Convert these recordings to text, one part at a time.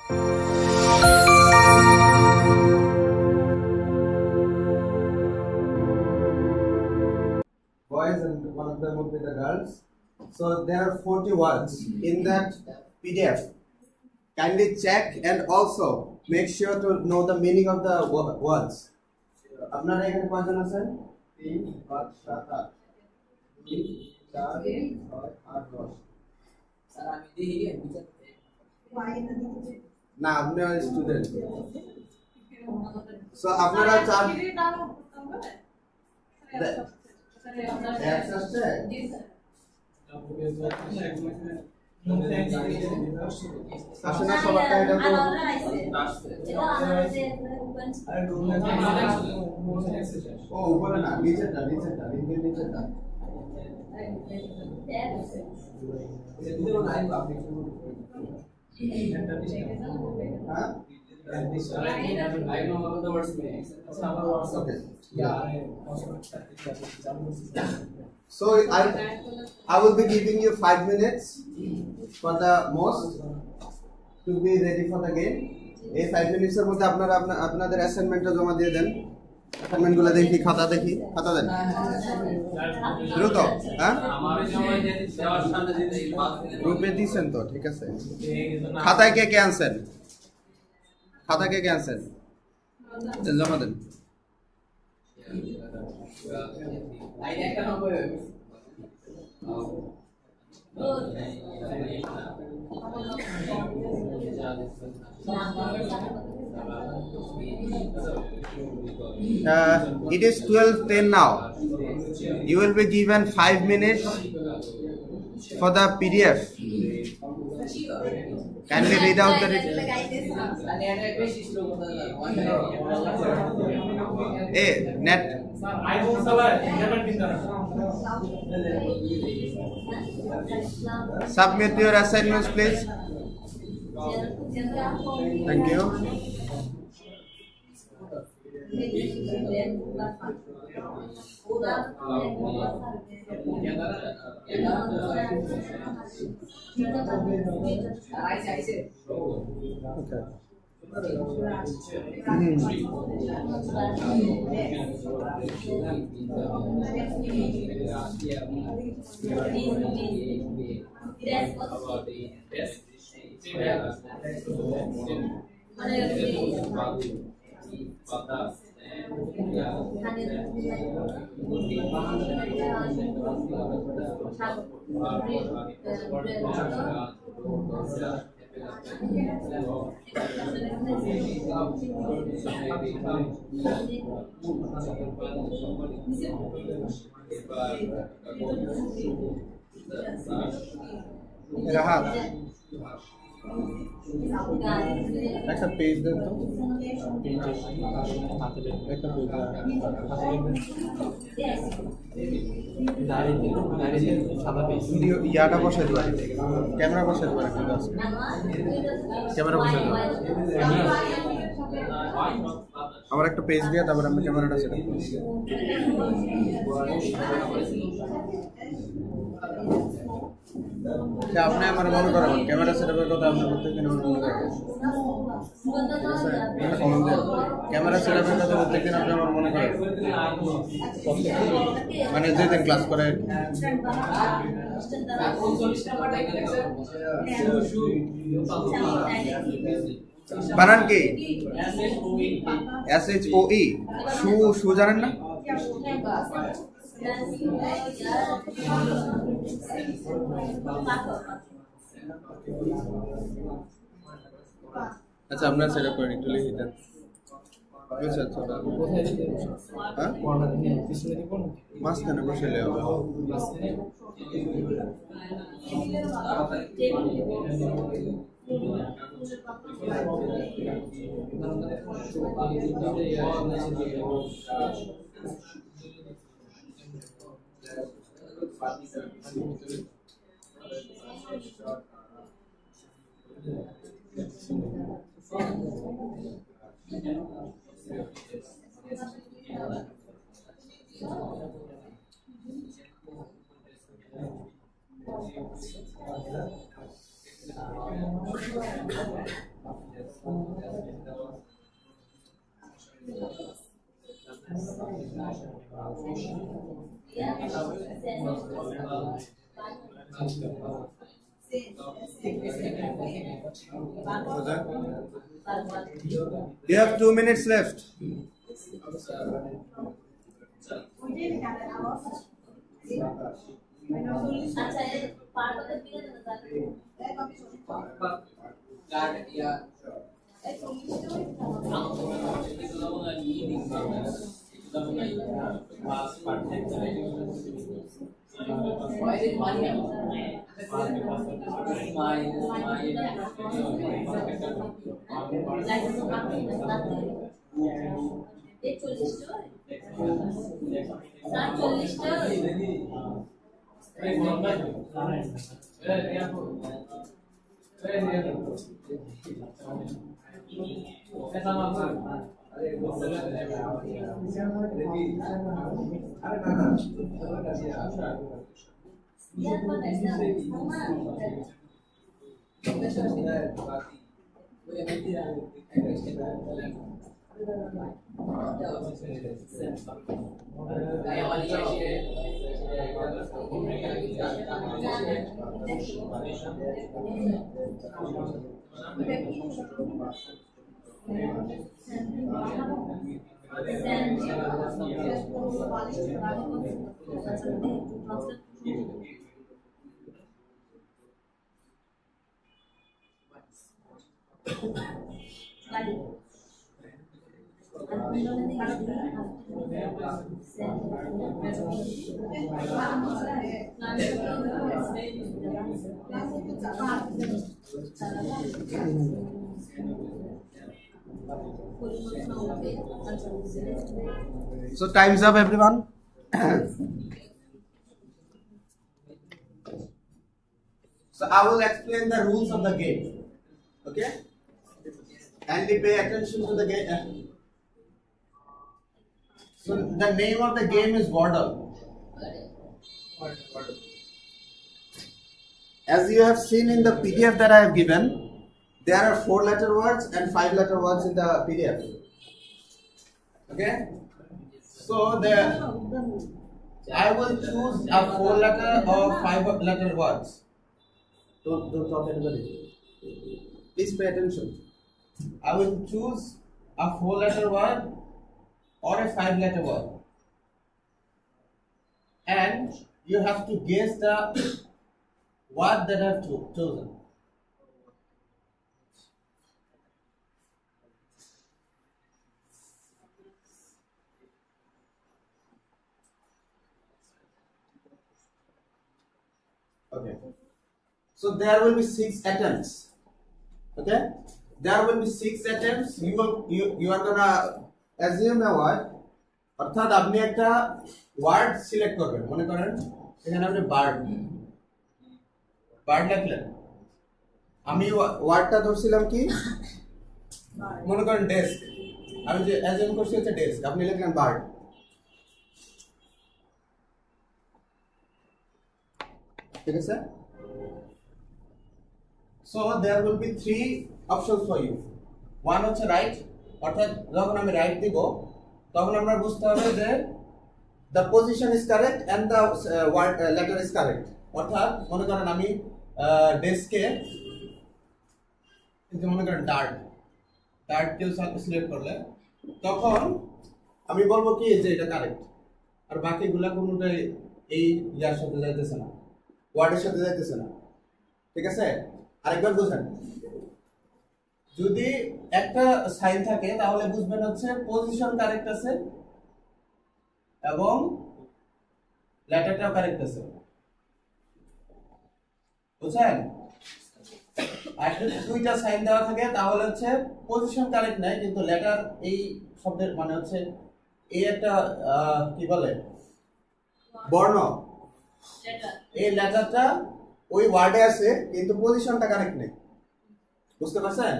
Boys and one of them would be the girls. So there are 40 words in that PDF. Kindly check and also make sure to know the meaning of the words. আপনারা এখানে কয়জন আছেন? 3 5 7 8 2 4 6 8 10 sir আমি দেখি না আপনি student so আপনারা চার অ্যাক্সেস চেক জি স্যার আসলে সবাইটা এটা তো ও উপরে না নিচেটা লিঙ্কের নিচেটা হ্যাঁ I know all the words meaning. Okay. Yeah. So I will be giving you 5 minutes for the most to be ready for the game. এই 5 minutes এর মধ্যে আপনারা আপনাদের অ্যাসাইনমেন্টটা জমা দিয়ে দেন। অ্যাসাইনমেন্টগুলো দেখি খাতা দেন। দ্রুত হ্যাঁ গ্রুপে দিয়েছেন তো ঠিক আছে। খাতায় কে আনছেন? জমা দেন। It is 12:10 now. You will be given 5 minutes for the PDF. Kindly read out the net. Submit your assignments, please. Thank you. Rahat. একটা পেজ দেন তো একটা পেজ ভিডিও ইয়াটা বসাই দেবেন ক্যামেরা বসাই দেবেন একটা কাজ ক্যামেরা বসাই দেবেন আমার একটা পেজ দিয়ে তারপর আমি ক্যামেরাটা সেট করব আপনি আমার মনে করেন ক্যামেরা সেটআপের কথা আপনি প্রত্যেকদিন আমার মনে করেন ক্যামেরা সেটআপের কথা প্রত্যেকদিন আপনি আমার মনে করেন মানে যেদিন ক্লাস করে বানান কি SHOE শু জানেন না আচ্ছা আপনারা সেট আপ করেন একটু লিখে দেন আচ্ছা আচ্ছা কোথায় দিতে হ্যাঁ কর্নার দিয়ে পিছনে দিব না মাঝখানে বসালে হবে You have 2 minutes left. Why did money So time's up, everyone. So I will explain the rules of the game. Okay? Kindly pay attention to the game. So the name of the game is Wordle. As you have seen in the PDF that I have given, there are 4-letter words and 5-letter words in the PDF. Okay? So I will choose a 4-letter or 5-letter words. Don't talk anybody. Please pay attention. I will choose a 4-letter word or a 5-letter word. And you have to guess the word that I have chosen. Okay. So there will be 6 attempts. Okay? There will be 6 attempts. You are gonna assume a word. অর্থাৎ আপনি একটা word select করবেন। মনে করেন এখানে আপনি bird লিখলেন। আমি ওয়ার্ডটা ধরছিলাম কি? মনে করেন ডেস্ক। আমি যে অ্যাজিউম করছি হচ্ছে ডেস্ক। আপনি লিখলেন বার্ড। ঠিক আছে? So there will be 3 options for you. One হচ্ছে রাইট, অর্থাৎ যখন আমি রাইট দিব তখন আমরা বুঝতে হবে যে the position is correct and the word letter is correct. অর্থাৎ মনে করেন আমি ডেস্কে যে মনে করেন ডার্ট কেউ সিলেক্ট করলে তখন আমি বলবো কি যে এটা কারেক্ট, আর বাকিগুলা কোনোটাই এই ইয়ার সাথে যাইতেছে না, ওয়ার্ডের সাথে যাইতেছে না। ঠিক আছে? আরেকবার বুঝেন, যদি একটা সাইন থাকে তাহলে বুঝবেন হচ্ছে পজিশন কারেক্ট আছে এবং লেটারটাও কারেক্ট আছে। বুঝছেন? আর যদি দুইটা সাইন দেওয়া থাকে তাহলে হচ্ছে পজিশন কারেক্ট নাই কিন্তু লেটার এই শব্দের মানে হচ্ছে এই একটা কি বলে বর্ণ, এই লেটারটা ওই ওয়ার্ডে আছে কিন্তু পজিশনটা কারেক্ট নেই। বুঝতে পারছেন?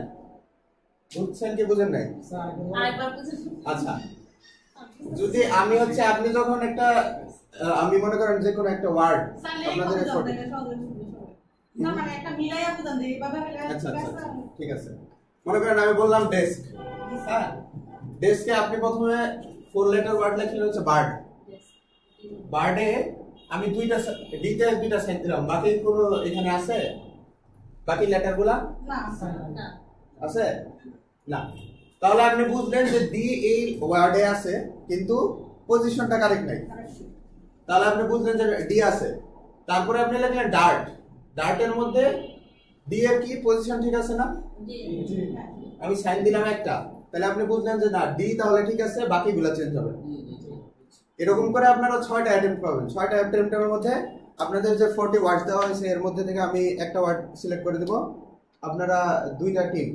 বুঝছেন কি বুঝেন নাই? আচ্ছা, যদি আমি হচ্ছে আপনি যখন একটা আমি মনে করেন যে কোনো একটা ওয়ার্ড আপনাদের না মানে একটা মিলাইয়া বুঝান দেই এইভাবে হলে আচ্ছা আচ্ছা ঠিক আছে। মনে করেন আমি বললাম ডেস্ক, হ্যাঁ, ডেস্কে আপনি প্রথমে 4 লেটার ওয়ার্ড লিখলেন হচ্ছে বার্ড। বার্ডে আমি ডিতে দুইটা সাইন দিলাম, বাকি কোনো এখানে আছে? বাকি লেটারগুলা না না আছে না। তাহলে আপনি বুঝলেন যে ডি এই ওয়ার্ডে আছে কিন্তু পজিশনটা কারেক্ট নাই। তাহলে আপনি বুঝলেন যে ডি আছে। তারপরে আপনি লিখলেন ডার্ট, ডার্টের মধ্যে ডি এর কি পজিশন ঠিক আছে না? জি আমি সাইন দিলাম একটা, তাহলে আপনি বুঝলেন যে না ডি তাহলে ঠিক আছে, বাকিগুলো চেঞ্জ হবে। এরকম করে আপনারা 6টা অ্যাটেম্প্ট পাবেন। 6টা অ্যাটেম্প্টের মধ্যে আপনাদের যে 40 ওয়ার্ড দেওয়া হয়েছে এর মধ্যে থেকে আমি একটা ওয়ার্ড সিলেক্ট করে দেব। আপনারা দুইটা টিম,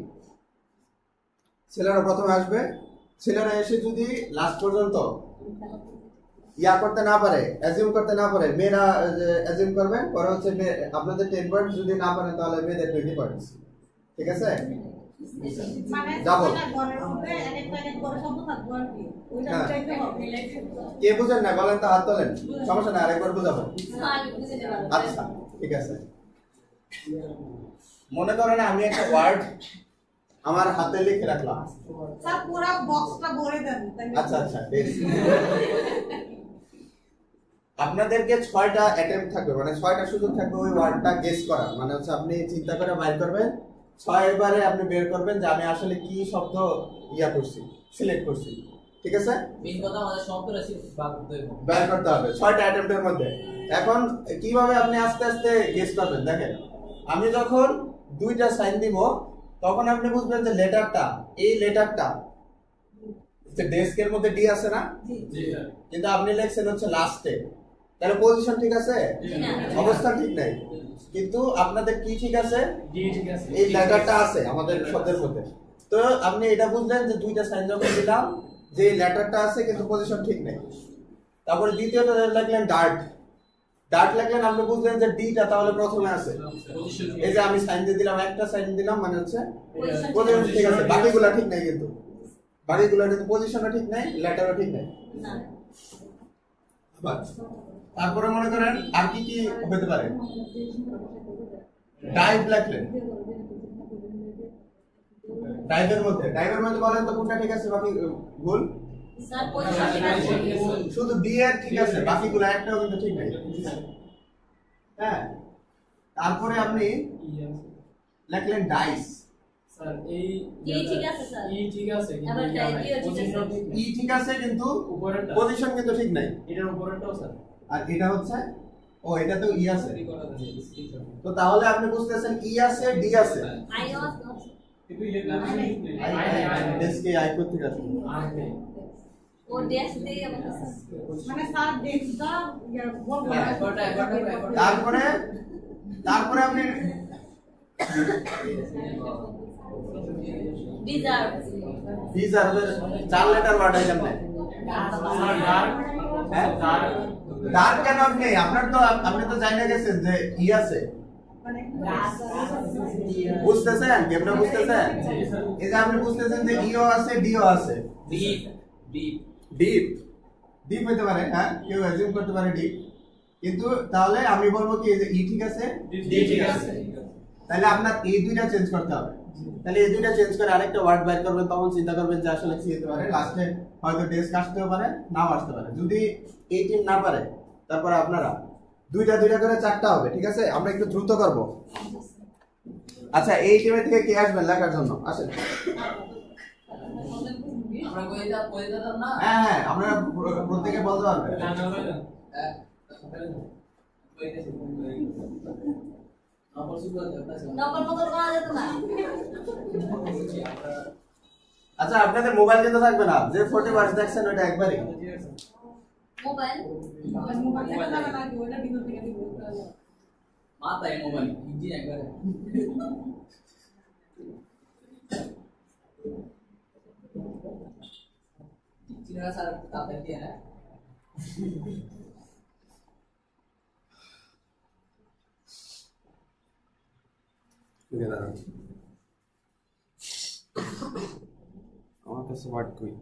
ছেলেরা প্রথমে আসবে। ছেলেরা এসে যদি লাস্ট পর্যন্ত ইয়া করতে না পারে, অ্যাজিউম করতে না পারে, মেয়েরা অ্যাজিউম করবেন, পরে হচ্ছে আপনাদের 10 পয়েন্ট, যদি না পারেন তাহলে মেয়েদের 20 পয়েন্ট। ঠিক আছে? মানে ডাবল। একটা ঘরের মধ্যে এক করে শব্দ থাকবে আর কি ওইটা হ্যাঁ। চাইতে হবে। কে বুঝেন না বলেন তো, হাত তোলেন, সমস্যা নাই, আরেকবার বুঝাবো। আমি বুঝতে পারলাম আচ্ছা ঠিক আছে। মনে করেন আমি একটা ওয়ার্ড আমার হাতে লিখে রাখলাম। স্যার পুরো বক্সটা ভরে দেন তাই না? আচ্ছা আচ্ছা বেশ। আপনাদেরকে 6টা অ্যাটেম্প্ট থাকবে, মানে 6টা সুযোগ থাকবে ওই ওয়ার্ডটা গেস করার। মানে হচ্ছে আপনি চিন্তা করে বাইর করবেন, 6 বারে আপনি বের করবেন যে আমি আসলে কি শব্দ ইয়া করছি, সিলেক্ট করছি। ঠিক আছে? মেন কথা আমাদের শব্দ রাশি ভাগ করতে হবে বের করতে হবে 6টা অ্যাটেম্প্টের মধ্যে। এখন কিভাবে আপনি আস্তে আস্তে গেস করবেন দেখেন, আমি যখন দুইটা সাইন দিব তখন আপনি বুঝবেন যে লেটারটা, এই লেটারটা যে ডেস্কের মধ্যে ডি আছে না, জি কিন্তু আপনি লিখছেন হচ্ছে লাস্টে, তাহলে পজিশন ঠিক আছে, না অবস্থান ঠিক নাই, কিন্তু আপনাদের কি ঠিক আছে, ডি ঠিক আছে, এই লেটারটা আছে আমাদের শব্দের মধ্যে। তো আপনি এটা বুঝলেন যে দুইটা সাইন যখন দিলাম যে লেটারটা আছে কিন্তু পজিশন ঠিক নেই। তারপরে দ্বিতীয়টা লিখলেন ডার্ট, ডার্ট লিখলেন, আপনি বুঝলেন যে ডিটা তাহলে প্রথমে আছে। এই যে আমি সাইন দিয়ে দিলাম, একটা সাইন দিলাম, মানে হচ্ছে পজিশন ঠিক আছে, বাকিগুলো ঠিক নাই, কিন্তু বাকিগুলো কিন্তু পজিশনও ঠিক নাই, লেটারও ঠিক নাই। না তারপরে মনে করেন আর কি কি হতে পারে, ডাইভ লিখলেন, ডাইভের মধ্যে বলেন তো কোনটা ঠিক আছে, বাকি ভুল। স্যার পজিশন ঠিক আছে শুধু ডি এর ঠিক আছে, বাকিগুলো একটাও কিন্তু ঠিক নাই। হ্যাঁ, তারপরে আপনি লিখলেন ডাইস, স্যার এই ই ঠিক আছে স্যার ই ঠিক আছে কিন্তু আবার ইয়া নাই, ডাইও ঠিক আছে। পজিশন ঠিক ই নেই। ঠিক আছে কিন্তু উপরেরটা পজিশন কিন্তু ঠিক নাই। এটার উপরেরটাও স্যার আর এটা হচ্ছে, ও এটা তো ই আছে, কি করা যায় তো তাহলে আপনি বুঝতেছেন ই আছে, ডি আছে, আই ওয়াজ কিন্তু ইলেকট্রিক ডেস্কে আই করতে আছে। ও ড্যাশ দিয়ে আমাকে মানে স্যার ডেস্কটা বলবো হ্যাঁ। তারপরে আপনি ডিজার্ভ ডিজার্ভের 4 লেটার ওয়ার্ড আইটেম নেই। স্যার ডার্ক হ্যাঁ, ডার্ক কেন আপনি, আপনি তো জানা গেছেন যে ই আছে, মানে বুঝতেছেন গেমটা, বুঝতেছেন? এই যে আপনি বুঝতেছেন যে ইও আছে, ডিও আছে, ডিপ ডিপ ডিপ ডিপ হতে পারে, হ্যাঁ, কেউ অ্যাজিউম করতে পারে ডিপ, কিন্তু তাহলে আমি বলবো কি যে ই ঠিক আছে, ডি ঠিক আছে, তাহলে আপনার এই দুইটা চেঞ্জ করতে হবে। তাহলে এই দুইটা চেঞ্জ করে আরেকটা ওয়ার্ড বের করবেন, তখন চিন্তা করবেন যে আসলে কি হতে পারে। লাস্টে হয়তো ডেস্ক আসতেও পারে, নাও আসতে পারে। যদি এই টিম না পারে, তারপরে আপনারা দুইটা করে 4টা হবে। ঠিক আছে, আমরা একটু দ্রুত করব। আচ্ছা, এই টিমের থেকে কে আসবেন লেখার জন্য? আসেন। আমরা কইতা না হ্যাঁ হ্যাঁ, আমরা প্রত্যেকে বলতে পারবেন। নকল মকল করা যেত না আচ্ছা, আপনাদের মোবাইল কিন্তু থাকবে না, যে 40 ওয়ার্ডস দেখছেন ওটা একবারই। মোবাইল মোবাইল থেকে যাবে না ওইটা ভিতর থেকে দিব মাথায় মোবাইল ইঞ্জিন একবারে চিনা স্যার তাদের দিয়ে না আমার কাছে ওয়ার্ড কই,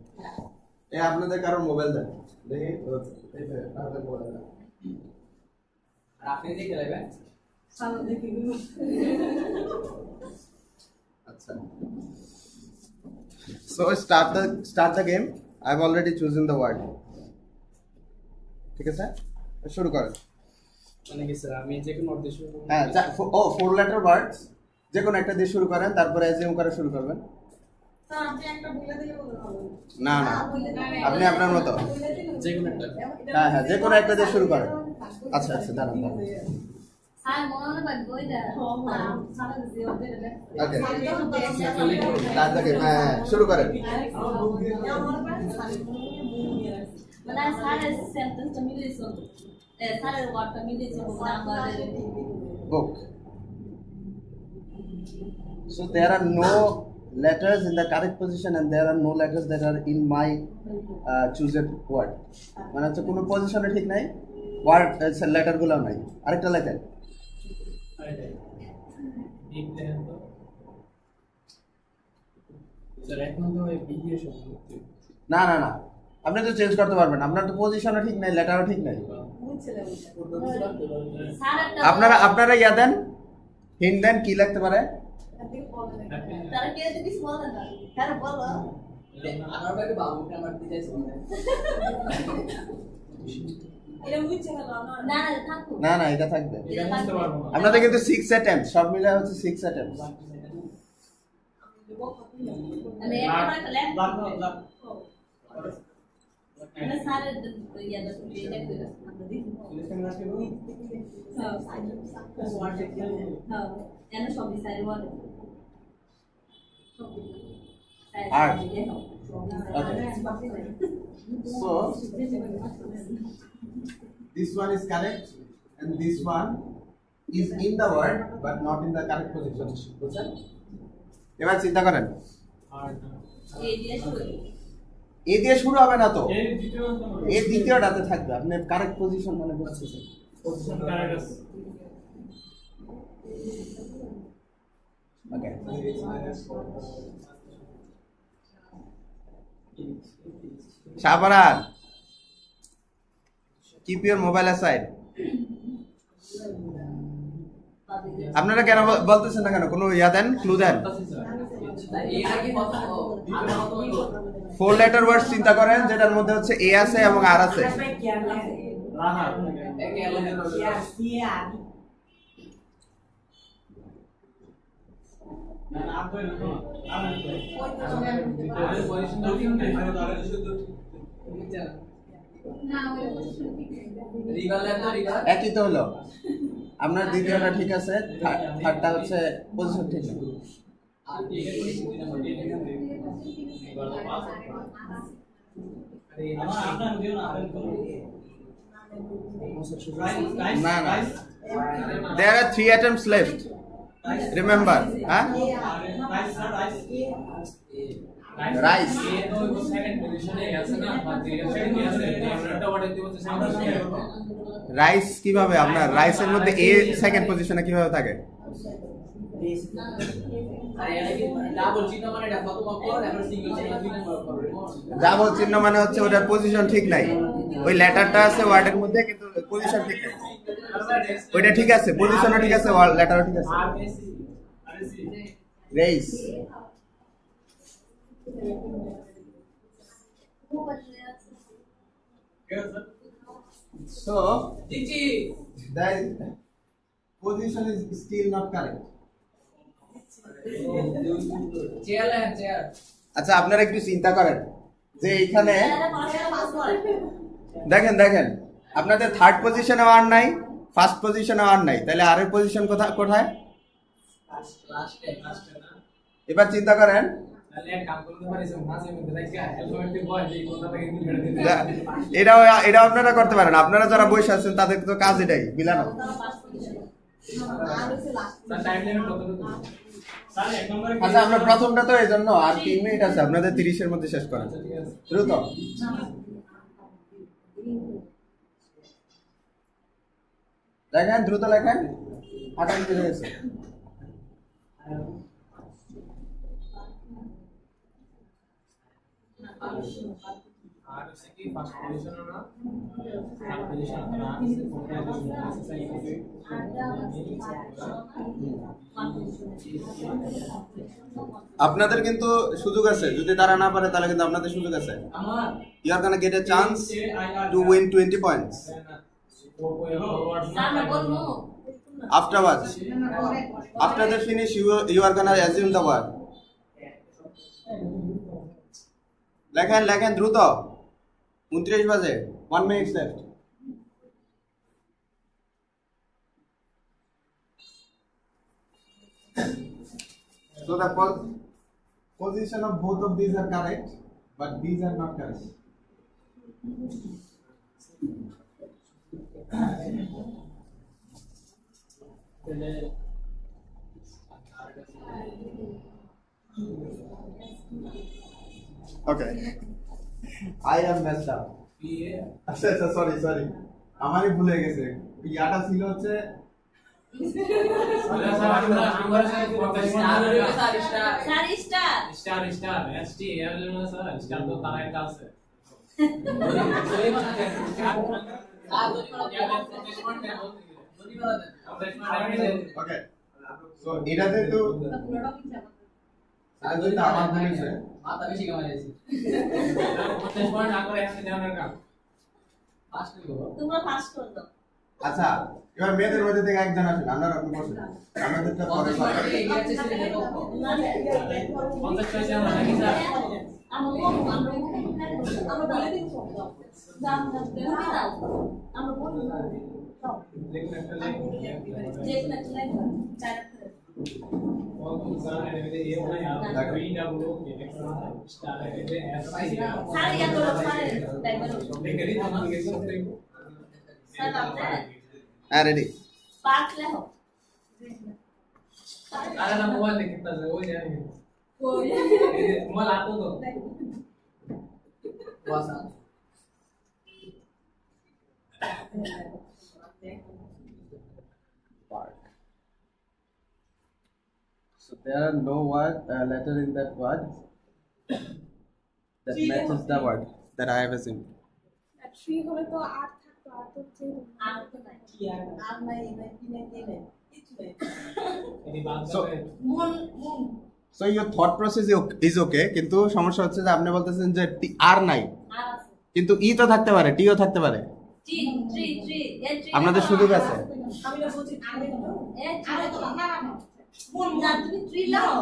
এই আপনাদের কারোর মোবাইল দেন দেখি, এই যে আপনাদের মোবাইল দেন। আর আপনি দেখে নেবেন ভালো দেখি গুলো। আচ্ছা, so start the game. I've already chosen the word. ঠিক আছে, শুরু করেন। মানে কি স্যার আমি যে কোনো উদ্দেশ্য হ্যাঁ, 4 letter words যে কোনো একটা দিয়ে শুরু করেন, তারপরে অ্যাজিউম করে শুরু করবেন। স্যার আপনি একটা বলে দিলে বলে ভালো। না না, আপনি আপনার মতো। যে কোনো একটা হ্যাঁ হ্যাঁ, যে কোনো একটা দিয়ে শুরু করেন। আচ্ছা আচ্ছা, দাঁড়ান দাঁড়ান। স্যার মনে হয় বইটা সারা জিও দে দে। ওকে, start the game. হ্যাঁ, শুরু করেন। মানে স্যারের সেন্টেন্সটা মিলেছে স্যারের ওয়ার্ডটা মিলেছে number Book. So there are no letters in the correct position and there are no letters that are in my chosen word. মানে হচ্ছে কোনো পজিশনে ঠিক নাই, ওয়ার্ড লেটার গুলো নাই। আরেকটা লেখেন। ডিপ দেখেন তো স্যার এখন তো এই বিয়ে শব্দ না না না, আপনি তো চেঞ্জ করতে পারবেন, আপনার তো পজিশনও ঠিক নাই, লেটারও ঠিক নাই। আপনারা ইয়া দেন, হিন্ট দেন কি লিখতে পারে। তারা কে যদি কিছু বলে না তারা বলো আমার বাইরে বাবুকে আমার দিতে শুনে এটা বুঝছে না না না থাকো না না, এটা থাকবে। এটা বুঝতে পারবো না আপনাদের কিন্তু 6 অ্যাটেম্পট, সব মিলে হচ্ছে 6 অ্যাটেম্পট। মানে একটা লেখ লাগ মানে স্যারের ইয়াটা তুমি এটা করে আমরা দেখি হ্যাঁ কেন সব স্যারের word Art. So this one is correct and this one is in the word but not in the correct position. বুঝছেন? এবার চিন্তা করেন, আর এই দিয়ে শুরু এ দিয়ে শুরু হবে না তো, এই দ্বিতীয় এর দ্বিতীয়টাতে থাকবে। আপনি কারেক্ট পজিশন মানে বুঝতেছেন। পজিশন কারেক্ট আছে ওকে, শাহবারান, কিপ ইউর মোবাইল অ্যাসাইড। আপনারা কেন বলতেছেন না কেন? কোনো ইয়া দেন, ক্লু দেন। এটা কি কথা আমার মত 4 লেটার ওয়ার্ড চিন্তা করেন যেটার মধ্যে হচ্ছে এ আছে এবং আর আছে। রাহা একে এলানে না না আপনি না আর পজিশন না ওই পজিশন ঠিক রিগালে তো রিগাল একই তো হলো, আপনার দ্বিতীয়টা ঠিক আছে, থার্ডটা হচ্ছে পজিশন ঠিক নেই। আর এই দুই নাম্বার দিয়ে আমার আপনার দিও না না না, there are 3 attempts left, remember. হ্যাঁ, রাইস। সেকেন্ড পজিশনে আছে না বাকি সেকেন্ড আছে আমরা অর্ডার দিব সেকেন্ড রাইস কিভাবে, আপনার রাইসের মধ্যে এ সেকেন্ড পজিশনে কিভাবে থাকে? আর এটা কি ডাবল চিহ্ন মানে এটা প্রথম অক্ষর এবার সিঙ্গেল চিহ্ন দুই নাম্বার অক্ষর ডাবল চিহ্ন মানে হচ্ছে ওটার পজিশন ঠিক নাই, ওই লেটারটা আছে ওয়ার্ডের মধ্যে কিন্তু পজিশন ঠিক নাই। ওইটা ঠিক আছে, পজিশনও ঠিক আছে, লেটারও ঠিক আছে। রাইস। So দিচ্ছি the position is still not correct. Chair lane chair আচ্ছা, আপনারা একটু চিন্তা করেন যে এইখানে পাসওয়ার্ড দেখেন আপনাদের থার্ড পজিশনে আর নাই, ফার্স্ট পজিশনে আর নাই, তাহলে আর এর পজিশন কোথায়? লাস্টে না এবার চিন্তা করেন, তাহলে এক কাম করতে পারিস মাঝে মধ্যে রাখা অ্যালফাবেটিক বয় যে কোনটা থেকে ছেড়ে দিতে এটা আপনারা করতে পারেন। আপনারা যারা বসে আছেন তাদের তো কাজ এটাই, মিলানো। স্যার টাইম লিমিট কতটুকু স্যার এক নম্বরে আচ্ছা, আমরা প্রথমটা তো এই জন্য আর 3 মিনিট আছে, আপনাদের 30 এর মধ্যে শেষ করেন, ঠিক আছে দ্রুত। দেখেন, দ্রুত লেখেন, 58 হয়ে গেছে। আর হচ্ছে কি ফার্স্ট পজিশন না থার্ড পজিশন না আপনাদের কিন্তু সুযোগ আছে, যদি তারা না পারে তাহলে কিন্তু আপনাদের সুযোগ আছে। You are gonna get a chance to win 20 points. Afterwards, after the finish, you are gonna assume the word. লেখেন দ্রুত, 29 বাজে, 1 minute left. So the position of both of these are correct, but these are not correct. Okay, I am messed up. আচ্ছা sorry আমারই ভুলে গেছে, ইয়াটা ছিল হচ্ছে ওকে। সো এটা যেহেতু আমার ভুল হয়েছে, মাথা বেশি কামাইছি তোমরা ফাস্ট করে দাও। আচ্ছা এবার মেয়েদের মধ্যে থেকে একজন আসেন, আমরা রকম বসে আমাদেরটা পরে ready. अरे ना मोबाइल देख कितना है वो जाएंगे मोबाइल आपको दो वासा Park. So there are no letter in that word that matches the word that I have assumed. Tree হলে তো আর থাকতো, আর তো যে আর তো নাই, আর নাই কিনে কিনে কিছু নাই। ये बात So মন so your thought process is okay, কিন্তু সমস্যা হচ্ছে যে আপনি বলতেছেন যে আর নাই, আর আছে কিন্তু ই তো থাকতে পারে, টিও থাকতে পারে। Tree tree tree a tree আপনাদের সুযোগ আছে। আমি তো বলছি আগে তো এ আরে তো না মন না তুমি ট্রি লাও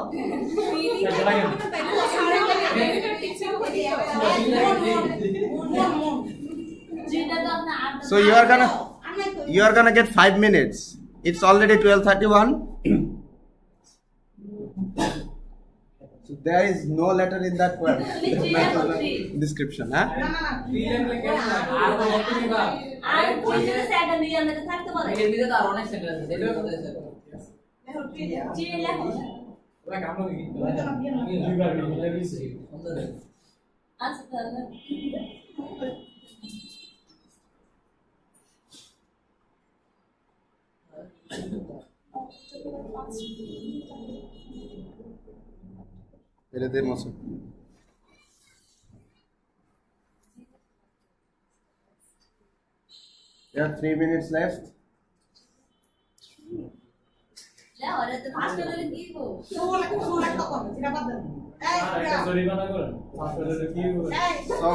ট্রিটা তো আপনি আর So you are gonna get 5 minutes. It's already 12:31. So there is no letter in that word. Description, huh? আর তো বলতে দিবা আর ট্রিটা সেকেন্ড ইয়ার মধ্যে থাকতে পারে এর ভিতরে তো আর অনেক সেন্টেন্স আছে এটাও করতে স্যার ট্রি লেখো ওরা কাম না কি দুইবার লাগিয়েছে আচ্ছা তাহলে Ele deu moço. You have 3 minutes left. যাও আরে তো ফাস্ট করে কি গো একটা জরিমানা করেন হাসপাতালে কি করে So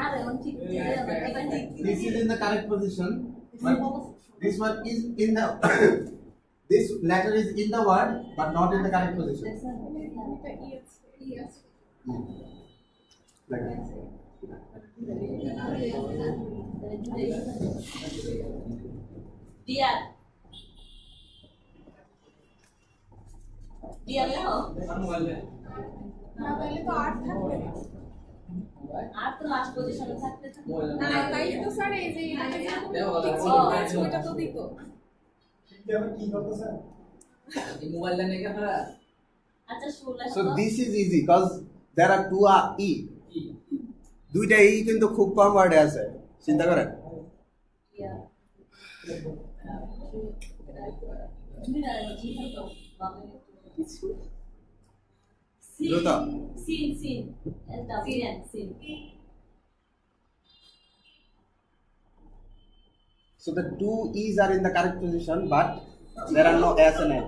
আরে অন ঠিক this is in the correct position, but this one is in the this letter is in the word but not in the correct position. Like that. Dear dear লেখো মোবাইল দে না তাহলে তো আর থাকবে না। আর তো লাস্ট পজিশনে থাকতে না তাই তো স্যার এই যে এটা তো দিত। এই মোবাইলটা নিয়ে গেছে আচ্ছা শুনলে So this is easy because there are two e. দুইটা ই কিন্তু খুব কম ওয়ার্ডে আছে, চিন্তা করেন। ডিয়ার তুমি না জি তো দ্রুত। সিন সিন এটা scene scene So the two E's are in the correct position, but there are no S and A.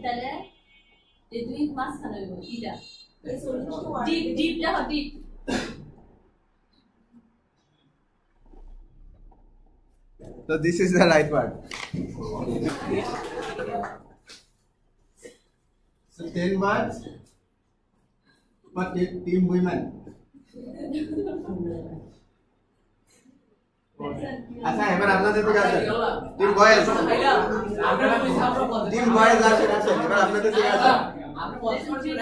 তাহলে এই দুই মাঝখানে হইব ইটা ডিপ ডিপটা হয় deep So this is the right word. So 10 words for team women. আচ্ছা এবার আপনাদের দিকে আসেন টিম বয়েজ টিম বয়েজ আসেন আসেন এবার আপনাদের দিকে আসেন আপনি পছন্দ করছেন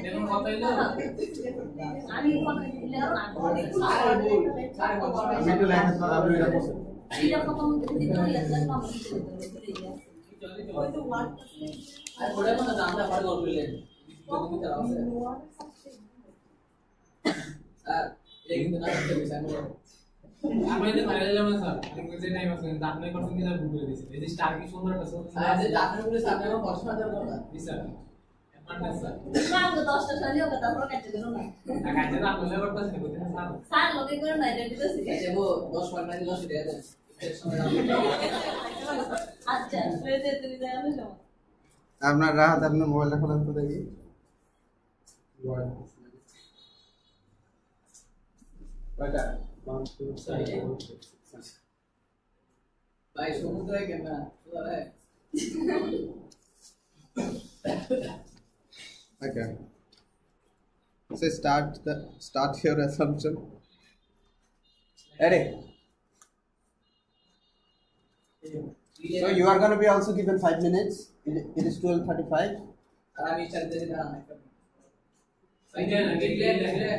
দেখুন কত হইলো আমি কত দিলাম না আমি একটু লেখা সব আপনি এটা বলছেন এটা কত দিতে লাগলো না আর পরে মনে আমরা পরে গল্প বললেন তুমি তারা আছে স্যার এই কিন্তু না করতে বিষয় আমি এটা ফাইনাল যাবেন স্যার ইংরেজি টাইম আছে কিন্তু আপনি করছেন কি ভুল করে দিয়েছেন এই যে স্টার কি সুন্দর একটা শব্দ স্যার যে আপনার বলে স্যার আমার প্রশ্ন আদার করা জি স্যার অ্যাডভান্স স্যার না তো 10টা সালিও কথা পুরো কাটতে দিল না কাজে না আপনি করতেছেন বুঝছেন স্যার স্যার লোকে করে না এটা দিতেছি এই যে 10 মিনিট না 10 টাকা দেন আচ্ছা রেতে তুমি জানো না আপনার রাহাত আপনার মোবাইলটা খোলেন তো দেখি কয়টা 1 2 3 4 6 ভাই সমুদ্র কেমন সুন্দর है Okay. So start your assumption. Ready? So you are going to be also given 5 minutes. It is 12:35. আর আমি চলতে দিই না সাইডে না গেলে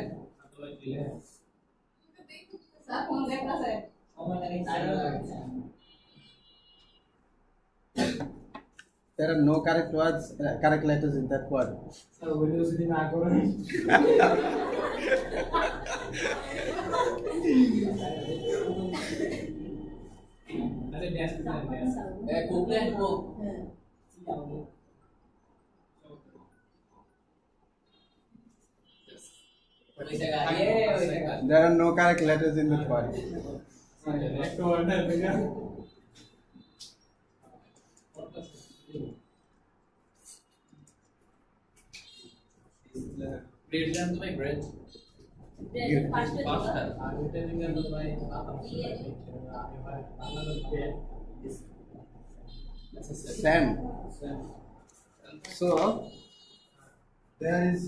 স্যার ফোন দেখতাছে সময় লাগে টাইম লাগে There are no correct words, correct letters in that word. Sir video যদি না করেন আরে ড্যাশ ড্যাশ এ কোপ্লেন কো There are no correct letters in that word. একটা ওয়ার্ড আছে Bread and my bread. First Sand. So there is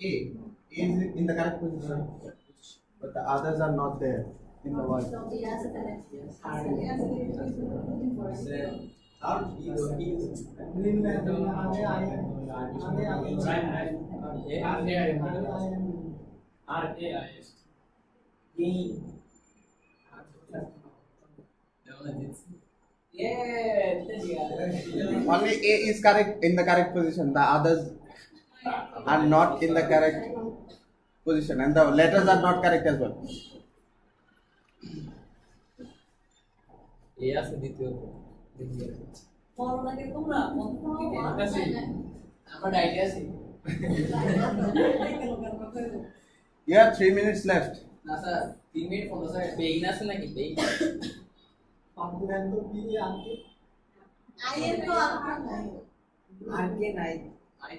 A. A is in the correct position, but the others are not there in the word. Only A is correct in the correct position. The others are not in the correct position, and the letters are not correct as well. আমার diarrhoea আছে You have 3 minutes left. না sir 3 minute 15 second begin আছে নাকি begin আইয়ের তো আগে নাই I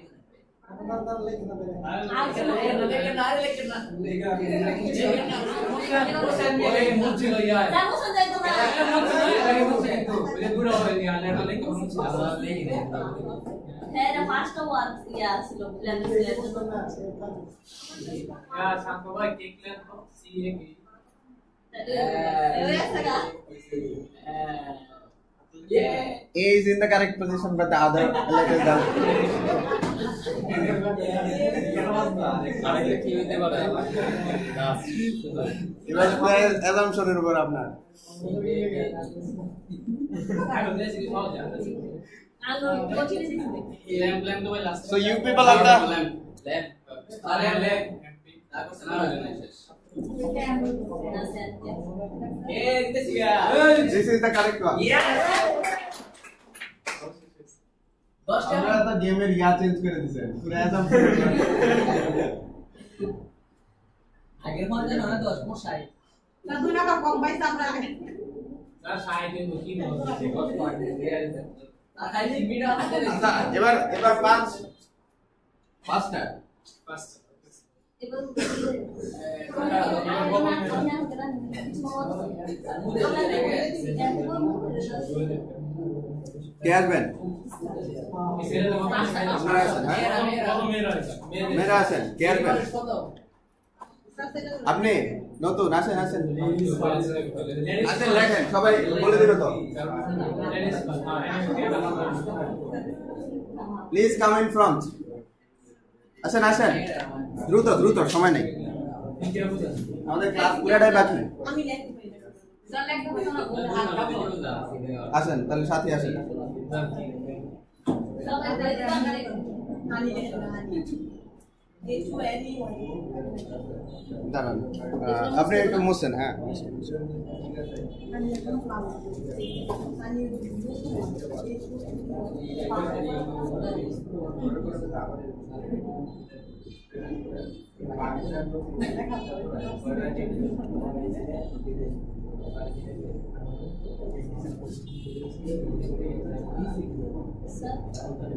Era pasta one, yeah, so A is in the correct position, but the other letters are. এবার assumption-এর উপর আপনার। So you people are the this is the correct one. আমরা তো গেমের ইয়া চেঞ্জ করে দিয়েছেন পুরো assumption আগের মধ্যে না 10 মোট 60 না 2 টাকা কম পাইছে আমরা স্যার সাইডে কি বলছে কত পয়েন্ট দেয়া আছে আর খালি লিমিট আছে আচ্ছা এবার পাঁচটা কে আসবেন মেয়েরা আছেন কে আসবেন আপনি নতুন আসেন আসেন লেখেন সবাই বলে দিল তো প্লিজ কাম ইন ফ্রন্ট আসেন আসেন দ্রুত দ্রুত সময় নেই আমাদের ক্লাস পুরোটাই বাকি আমি লিখতে পারি স্যার একটা কথা না আসেন তাহলে সাথে আসেন হানি হানি দাঁড়ান আপনি একটু মুছছেন হ্যাঁ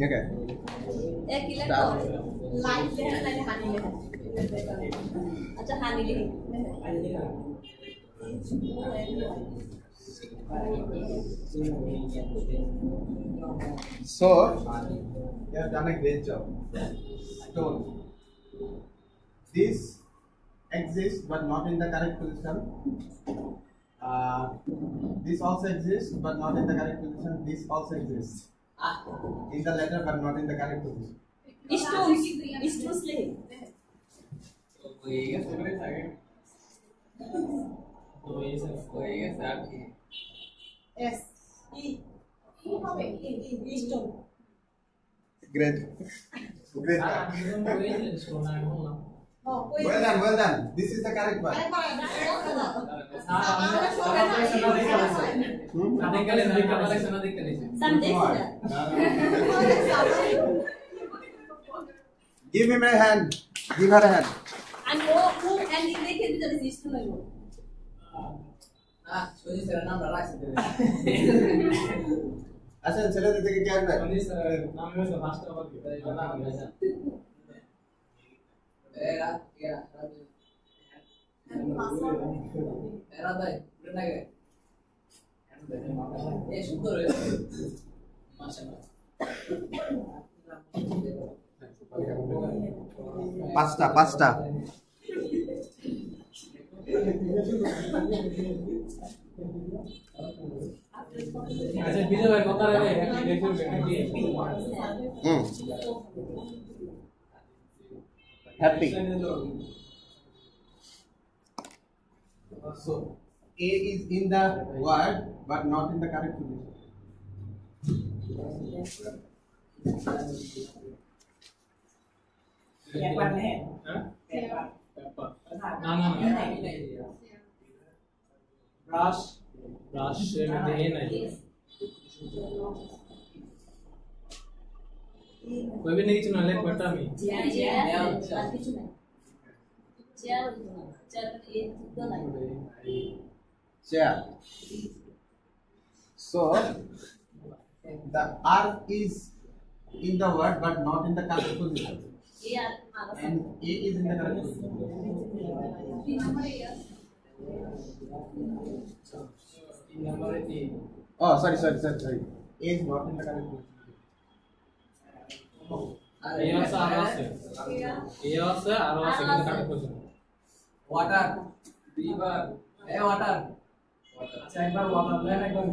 ओके एक किलो तो लाइट लेना नहीं हानि लेना अच्छा हानि लिखी So you have done a great job. Stone. This exists but not in the correct position. This also exists but not in the correct position. This also exists in the letter but not in the correct position. Istus लिखी S E হবে ই stone Great. Great. ও কই Well done. This is the correct one. Give him a hand. Give her a hand. and who and in लिखे भी जल्दी इस्तु नहीं हो Soni sir नाम राखছে আসেন ছেলেদের থেকে কে আসবে এরা ভাই পুরো লাগে এ সুন্দর মাশাআল্লাহ পাঁচটা আচ্ছা বিজয় ভাই কথা রে দেখুন happy so A is in the word but not in the correct position. Brush में ये नहीं कोई भी नहीं चुना ले पटा में चेयर किछु नहीं चेयर एक दो नहीं Chair. So the R is in the word but not in the correct position. ये And A is in the correct position. Oh, sorry. A is not in the correct position. ये also काटे कुछ water river ए water अच्छा एक बार water ले ना एकदम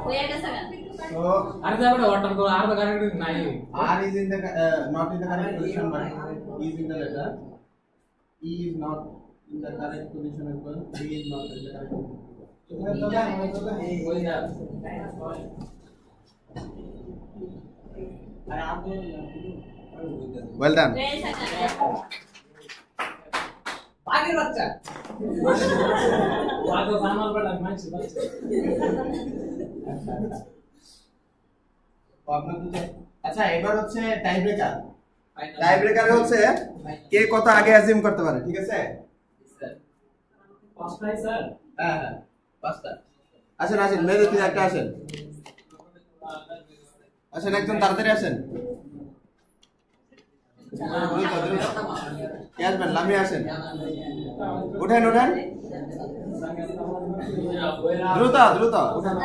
वो ये कैसा कर So अरे जा बड़ा वाटर को आर बगा नहीं R is in the not in the correct position but E is in the letter. E is not in the correct position as well. B is not in the correct position. कोई ना Well done. कैसा कर पानी बच्चा water सामान बड़ा match बच्चा আপনার দুটো আচ্ছা এবার হচ্ছে টাই ব্রেকার টাই ব্রেকার হচ্ছে কে কত আগে অ্যাজিউম করতে পারে, ঠিক আছে? পাঁচটাই স্যার। হ্যাঁ হ্যাঁ পাঁচটা। আসেন আসেন মেরে তিন একটা আসেন, আসেন একদম তাড়াতাড়ি আসেন, দ্রুত দ্রুত কে আসবেন, লামি আসেন, উঠেন উঠেন দ্রুত দ্রুত উঠেন।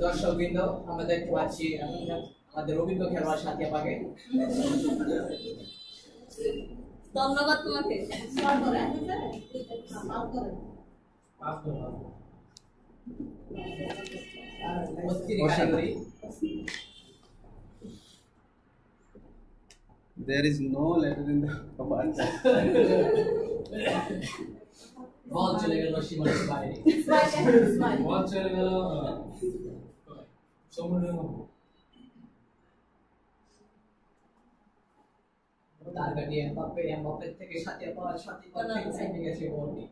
দর্শকবৃন্দ আমরা দেখতে পাচ্ছি আমাদের অভিজ্ঞ খেলোয়াড় সাথী আপাকে। ধন্যবাদ তোমাকে। There is no letter in the command. বল চলে গেল সীমানার বাইরে। বল চলে গেল সমুদ্রের মধ্যে। তার কাছে এমবাপ্পে থেকে সাথে পাওয়ার সাথে সাইডে গেছে বলটি।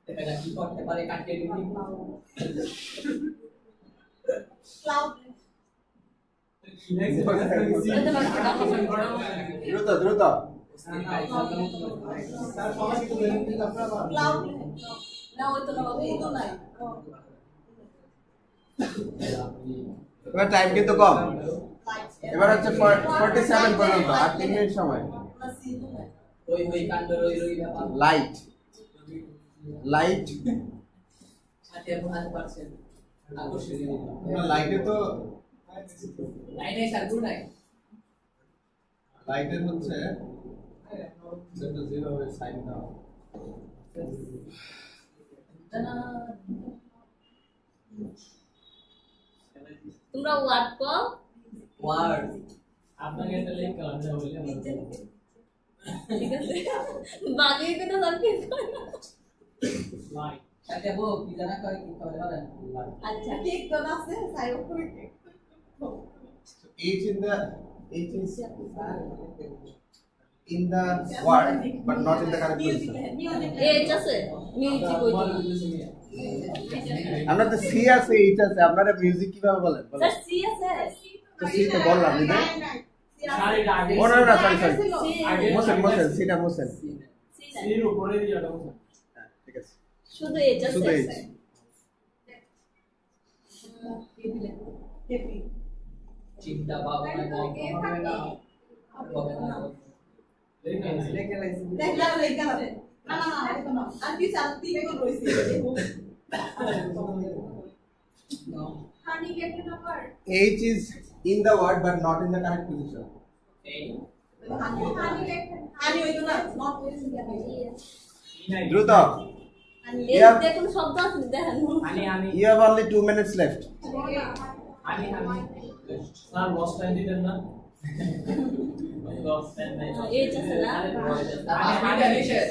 দেখা যাক কি করতে পারে কাটিয়ে দিবি। দ্রুত দ্রুত এবার টাইম কিন্তু কম, এবার হচ্ছে 47 পর্যন্ত, আর 3 মিনিট সময়। ওই কাণ্ড রই ব্যাপার। লাইট লাইট সাথে এখন 100% আকর্ষণীয়। লাইটে তো লাইনে সার্কুল নাই। লাইটের হচ্ছে সেটা 0 হয়ে সাইন দাও। তোমরা ওয়ার্ড কো ওয়ার্ড আপনাকে একটা লিংক কালাম না বলে ঠিক আছে বাকি তো সার্কিট লাইক সাথে বো কি জানা কয় কি করে বলেন। আচ্ছা কেক তো আছে সাইড করে cake H is in the word but not in the correct position. H আছে মিউজিক ওই আমরা তো সি আছে এইচ আছে, আপনারা মিউজিক কিভাবে বলেন? স্যার সি আছে তো সি তো বললাম না। শাড়িটা আগে ও না না সরি সরি মোসেন মোসেন সিটা মোসেন এর উপরে দিয়ে দাও। হ্যাঁ ঠিক আছে, শুধু এইচ আছে শুধু H। কেপি চিন্তা ভাবনা হবে না হবে না। দেখলা না না আর কি চালতি বেগুন রইছে হানি কেপি number H is in the word but not in the correct position. এই হানি হইতো না নট পজিশন কেপি দ্রুত এই দেখুন শব্দ আছে দেখেন আনি আনি you have only 2 minutes left. আনি আনি স্যার লস টাইম দিবেন না। লস টাইম নাই। এইচ আছে না আপনি নিশেষ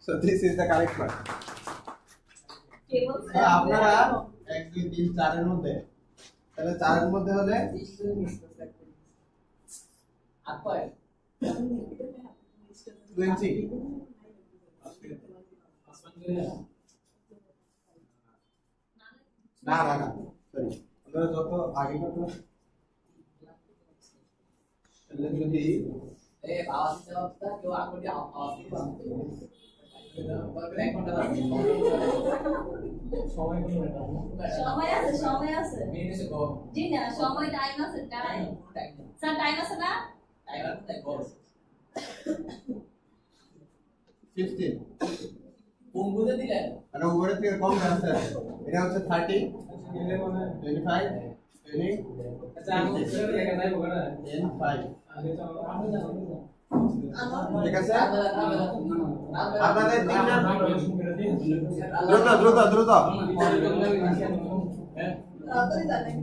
So this is the correct one. Table আপনারা 1 2 3 4 এর মধ্যে, তাহলে 4 এর মধ্যে হলে আপয় 20 না না না সরি, আমরা যত আগে কত তাহলে যদি এ আওয়াজ দাওটা কেউ আকটি আওয়াজ দিবা বলবে 1 ঘন্টা লাগবে সময় কোন সময় আছে মিনিটে গো জি না সময় টাইম আছে টাইম স্যার টাইম আছে না টাইমার তো গো 15 বন্ধুদের দিলেন মানে উপরে থেকে কম আছে, এটা হচ্ছে 30 25 20 আচ্ছা আমি ছেড়ে দেখা যাই বগড়া 10 5 আগে তো আপনি জানেন ঠিক আছে। আপনাদের আপনাদের তিনটা দ্রুত দ্রুত দ্রুত দ্রুত তাড়াতাড়ি জানেন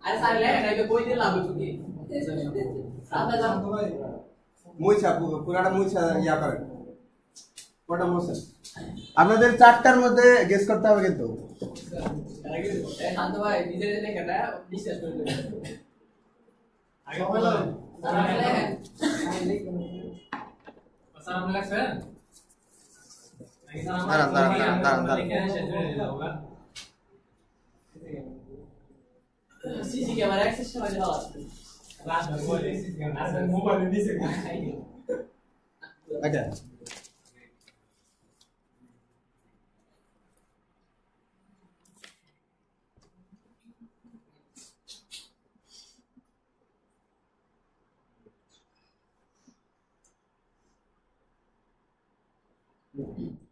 আরে স্যার লে নাইবে কই দিলাম তুমি সাদা জাম তো ভাই মুইছা পুরাটা মুইছা ইয়া করেন কোটা মোশন। আপনাদের 4টার মধ্যে গেস করতে হবে কিন্তু। শান্ত ভাই নিজের লেখাটা বিশ্বাস করে আগে বলো Pasal apa sih? CC camera access সময় দেওয়া আছে রাত বলে আসলে মোবাইল নিচে খাই Okay.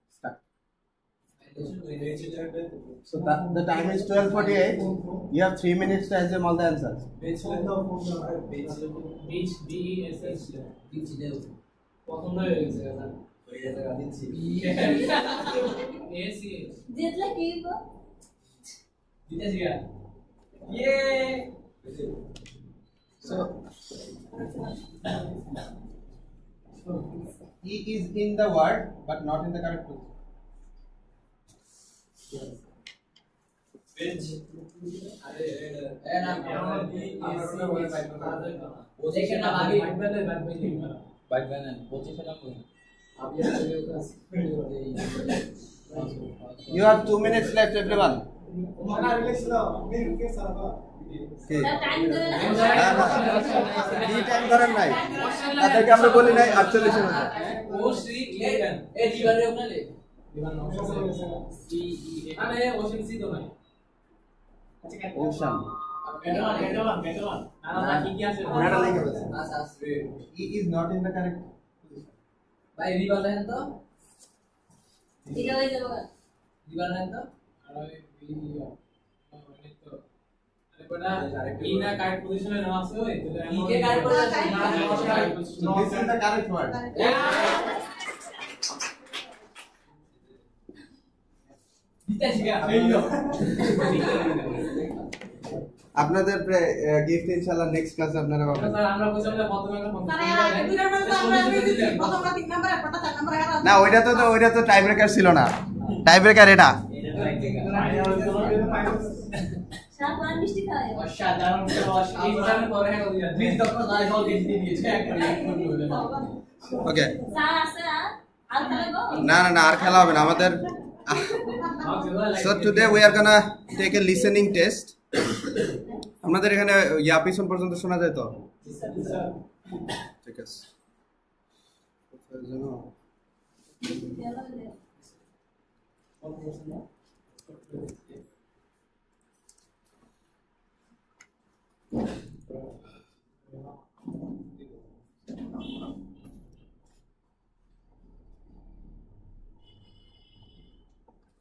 Start. So the time is 12:48. You have 3 minutes to assume all the answers. Beach BESH beach দেও প্রথম হয়ে গেছে স্যার ওই জায়গা দিচ্ছি AC যেতলা কি গো দিতে Zia So E is in the word but not in the correct position. Bench আরে এ না ও দেখে না আগে বাইক বানান position up You have 2 minutes left, everyone. Okay. Time ধরে এই টাইম ধরেন নাই তাদেরকে আমরা বলি নাই 48 এর মধ্যে ও শ্রী ইলেভেন এ দিবারে ওখানে বিমান সি এখানে ওশন সি তো নাই ওশান বেটওয়ান আর কি কি আছে ওনাটা লিখে বলেছে আচ্ছা আচ্ছা E is not in the correct ভাই দিবার দেন তো এটা হয়ে যাবে দিবার দেন তো আর ভিডিও তো আরে কোনা ইনা কারেক্ট পজিশনে না আছে ওই নিচে কারেক্ট করে আছে So this is the correct word. দিতে শিখা আপনাদের গিফট ইনশাআল্লাহ নেক্সট ক্লাসে আপনারা পাবেন স্যার আমরা বলছিলাম যে প্রথমে না ওইটা তো টাই ব্রেকার ছিল না টাই ব্রেকার এটা সাত বার মিষ্টি খায় অসাধারণ এইখানে পরে হ্যাঁ দিই প্লিজ ডক্টর দাই বল দিতে দিয়েছে একটা ওকে স্যার আছে না আর খাবো না আর খেলা হবে না আমাদের So today we are gonna take a listening test. আমাদের এখানে ইয়াপিসন পর্যন্ত শোনা যায় তো ঠিক আছে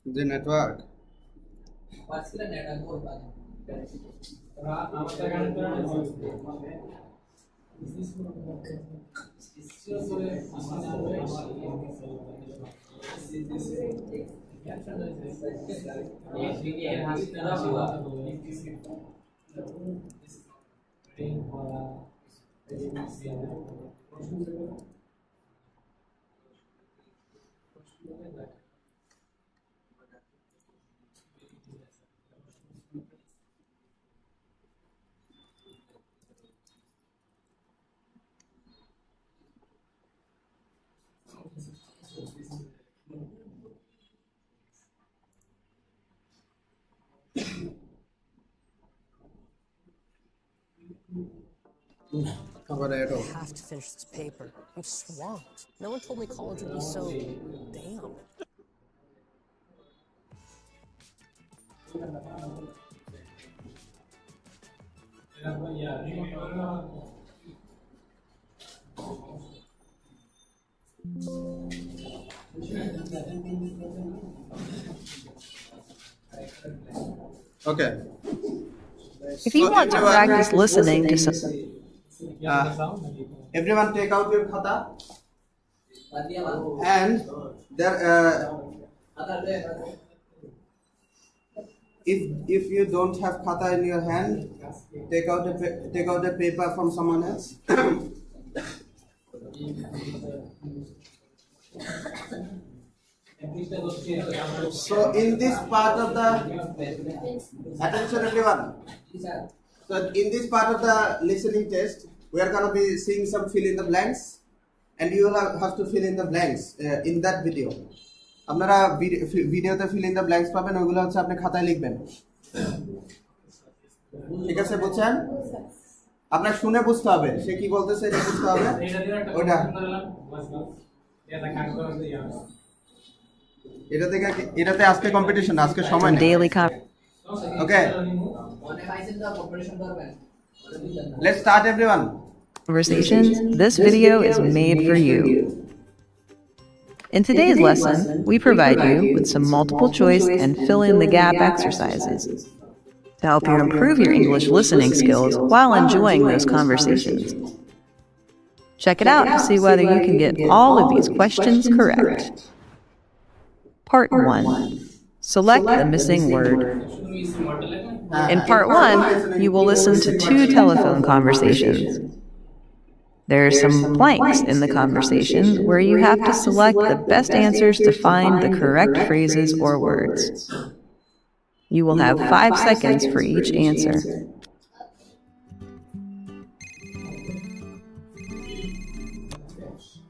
The network. পার্সিলা নেটওয়ার্ক বল পারে আমাদের গান করা How about that? I have to finish this paper. I'm swamped. No one told me college would be so damn. Okay. If you want to practice listening to some, Everyone take out your khata and there if you don't have khata in your hand, take out a paper from someone else. So in this part of the attention everyone. So in this part of the listening test, we are going to be seeing some fill in the blanks, and you will have to fill in the blanks in that video. আপনারা ভিডিওতে fill in the blanks পাবেন, ওগুলো হচ্ছে আপনি খাতায় লিখবেন। ঠিক আছে, বুঝছেন? আপনার শুনে বুঝতে হবে, সে কি বলতেছে এটা বুঝতে হবে। ওটা এটাতে আজকে কম্পিটিশন, আজকে সময় নেই। Daily okay, let's start everyone. conversations, this video is made for you. In today's lesson, we provide you with some multiple choice and fill in the gap exercises to help you improve your English listening skills while enjoying those conversations. Check it out to see whether you can get all of these questions correct. Part 1. Select the missing word. In Part 1, you will listen to 2 telephone conversations. There are some blanks in the conversation where you have to select the best answers to find the correct phrases or words. You will have 5 seconds for each answer.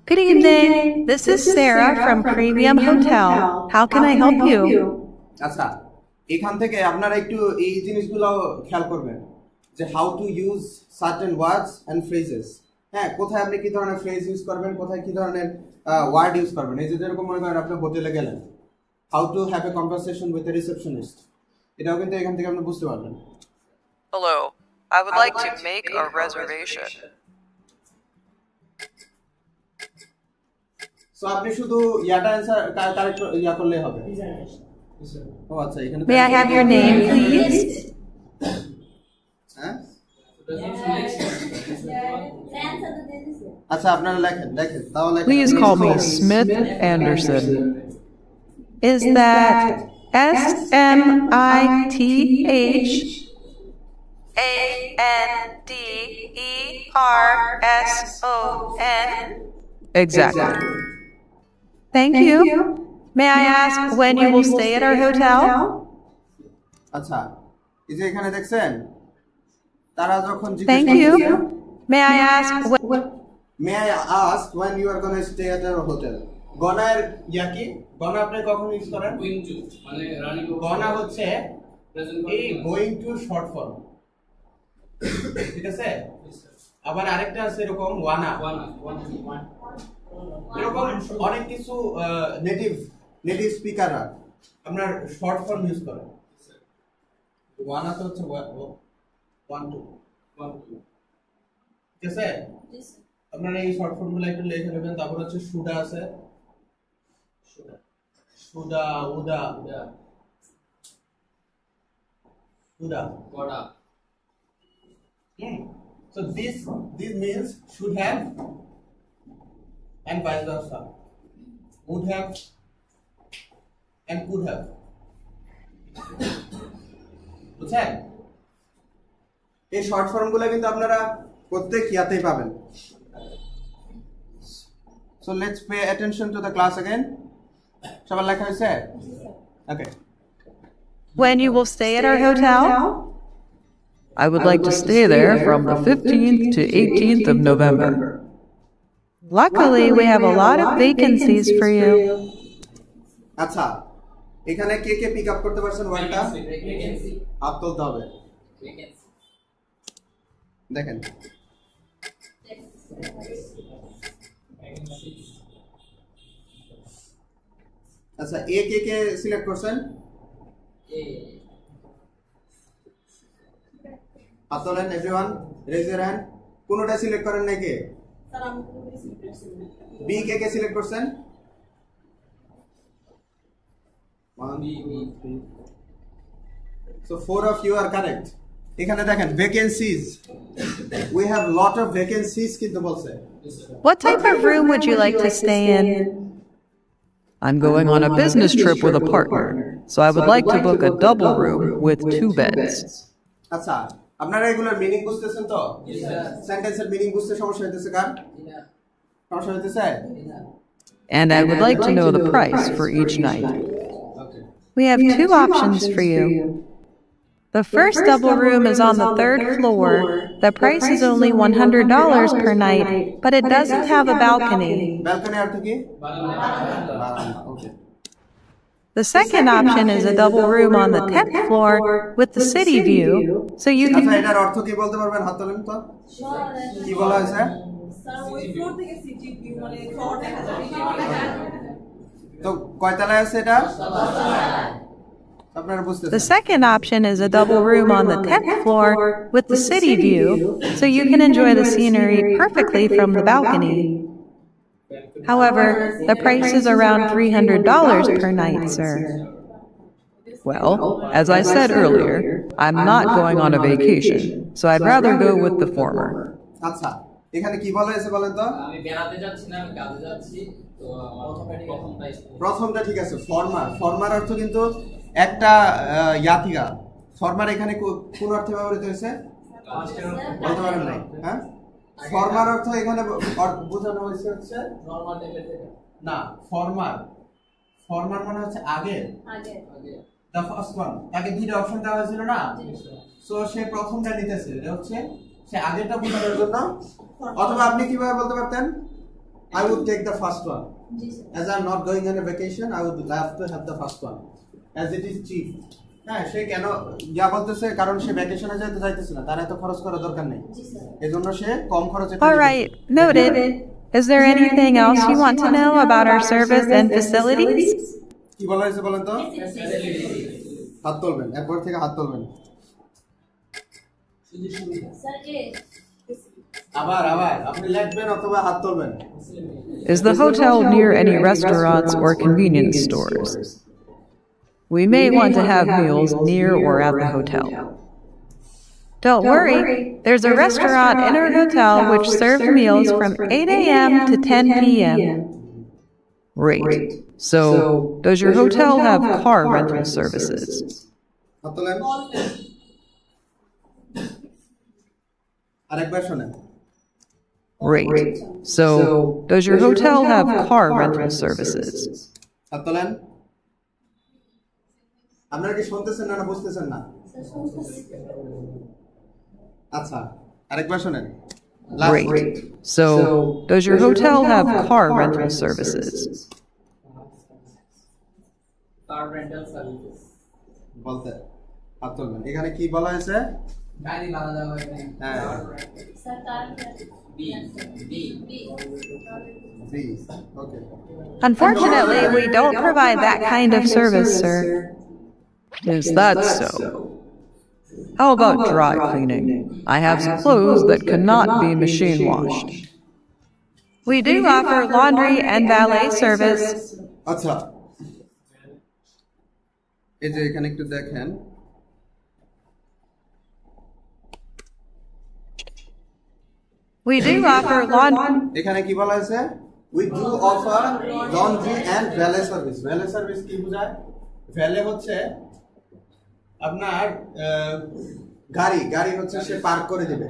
Good evening. This is Sarah from Premium Hotel. How can I help you? আচ্ছা, এখান থেকে আপনারা একটু এই জিনিসগুলো খেয়াল করবেন যে how to use certain words and phrases. হ্যাঁ, কোথায় আপনি কি ধরনের ফ্রেজ ইউজ করবেন, কোথায় কি ধরনের ওয়ার্ড ইউজ করবেন। এই যে যেরকম মনে করেন আপনি হোটেলে গেলেন, how to have a conversation with a receptionist, এটাও কিন্তু এখান থেকে আপনি বুঝতে পারবেন। Hello. I would like to make a reservation. So আপনি শুধু ইয়াটা অ্যানসার কারেক্ট ইয়া করলেই হবে। ও আচ্ছা, এখানে May I have your name, please? হ্যাঁ, আচ্ছা, আপনারা লেখেন তাহলে Please call me Smith Anderson. Is that SMITHANDERSON? Exactly. Thank you. May I ask when you will stay at our hotel? আচ্ছা, এই যে এখানে দেখছেন তারা যখন Thank you. May I ask when you are going to stay at our hotel? গনার ইয়া কি? গনা আপনি কখন ইউজ করেন? গোইং টু, মানে রানিং। গনা হচ্ছে এই গোইং টু শর্ট ফর্ম, ঠিক আছে? আবার আরেকটা আছে এরকম ওয়ানা, এরকম অনেক কিছু নেটিভ স্পিকাররা আপনার শর্ট ফর্ম ইউজ করে। ওয়ানা তো হচ্ছে 1 2, ঠিক আছে? আপনারা এই শর্ট ফর্মগুলো একটু লিখে নেবেন। তারপর হচ্ছে সুডা আছে, সুডা, উদা, গড়া। So this means should have and vice versa. Would have and could have. বুঝছেন? এই শর্ট ফর্মগুলো কিন্তু আপনারা প্রত্যেক ইয়াতেই পাবেন। So let's pay attention to the class again. সবার লেখা হয়েছে? Okay. when you will stay at our hotel? I would like to stay there from the 15th to 18th of November. Luckily, we have a lot of vacancies for you. আচ্ছা, এখানে কে কে pick up করতে পারছেন ওয়ার্ডটা? হাত তুলতে হবে। দেখেন, আচ্ছা, এ কে কে সিলেক্ট করছেন? হাত তোলেন এভরিওয়ান, রেজ ইওর হ্যান্ড। কোনটা সিলেক্ট করেন নাই কে? বি কে কে সিলেক্ট করছেন? 1 2 3, so 4 of you are correct. এখানে দেখেন vacancies, we have lot of vacancies কিন্তু বলছে। What type of room would you like to stay in? I'm going on a business trip with a partner, so I would like to book a double room with 2 beds. আচ্ছা, আপনারা এগুলোর meaning বুঝতেছেন তো? সেন্টেন্সের meaning বুঝতে সমস্যা হইতেছে কার? সমস্যা হইতেছে? And I would like to know the price for each night. We have 2 options for you. The first double room is on the 3rd floor. The price is only $100 per night, but it doesn't have a balcony. Balcony অর্থ কি? Okay. The second option is a double room on the 10th floor with the city view, so you আচ্ছা can... এটার অর্থ কি বলতে পারবেন? হাত তোলেন তো। কি বলা হয়েছে? তো কয়তলায় আছে এটা? আপনারা বুঝতেছেন। The second option is a double room on the 10th floor with the city view, so you can enjoy the scenery perfectly from the balcony. However, the price is around $300 per night, sir. Well, as I said earlier, I'm not going on a vacation, so I'd rather go with the former. আচ্ছা এখানে কি বলা হয়েছে বলেন তো? আমি বেড়াতে যাচ্ছি না, আমি কাজে যাচ্ছি, তো প্রথমটাই প্রথমটা ঠিক আছে। ফর্মার অর্থ কিন্তু একটা ইয়াতিকা। ফর্মার এখানে কোন অর্থে ব্যবহৃত হয়েছে বলতে পারেন নাই? হ্যাঁ, ফর্মার অর্থ এখানে বোঝানো হয়েছে হচ্ছে নরমাল লেভেল থেকে না। ফর্মার মানে হচ্ছে আগে। দ্য ফার্স্ট ওয়ান, তাকে দুইটা অপশন দেওয়া হয়েছিল না, সো সে প্রথমটা নিতেছে, এটা হচ্ছে সে আগেরটা বোঝানোর জন্য। অথবা আপনি কিভাবে বলতে পারতেন? I would take the first one. As I'm not going on a vacation, I would have to have the first one, as it is cheap. হ্যাঁ, সে কেন যা বলতেছে, কারণ সে ভ্যাকেশনে যেতে চাইতেছে না, তার এত খরচ করা দরকার নেই, এজন্য সে কম খরচে। All right, noted. Is there anything else you want to know about our service and facilities? কি বলা হয়েছে বলেন তো? হাত তুলবেন, একবার থেকে হাত তুলবেন। আবার আপনি লিখবেন অথবা হাত তুলবেন। Is the hotel near any restaurants or convenience stores? We may want to have meals near or at the hotel. Don't worry, there's a restaurant in our hotel which serves meals from 8 a.m. to 10 p.m. Great. So, does your hotel have car rental services? হাত তুলেন, আরেকবার শুনেন। Great. So, does your hotel have car rental services? হাত তোলেন। আপনারা কি শুনতেছেন না বুঝতেছেন না? আচ্ছা আরেকবার শুনেন। Great. So, does your hotel have car rental services? Car rental service বলতে হাত তুলবেন। এখানে কি বলা হয়েছে? গাড়ি ভাড়া দেওয়া হয়। হ্যাঁ, please. Okay. Unfortunately, we don't provide that kind of service, sir. Is that so? How about dry cleaning? I have some clothes that cannot be machine washed. We do offer laundry and valet service. আচ্ছা, এই যে এখানে একটু দেখেন, We do offer laundry. এখানে কি বলা হয়েছে? We do offer laundry and valet service. Valet service কি বোঝায়? valet হচ্ছে আপনার গাড়ি হচ্ছে সে পার্ক করে দিবে।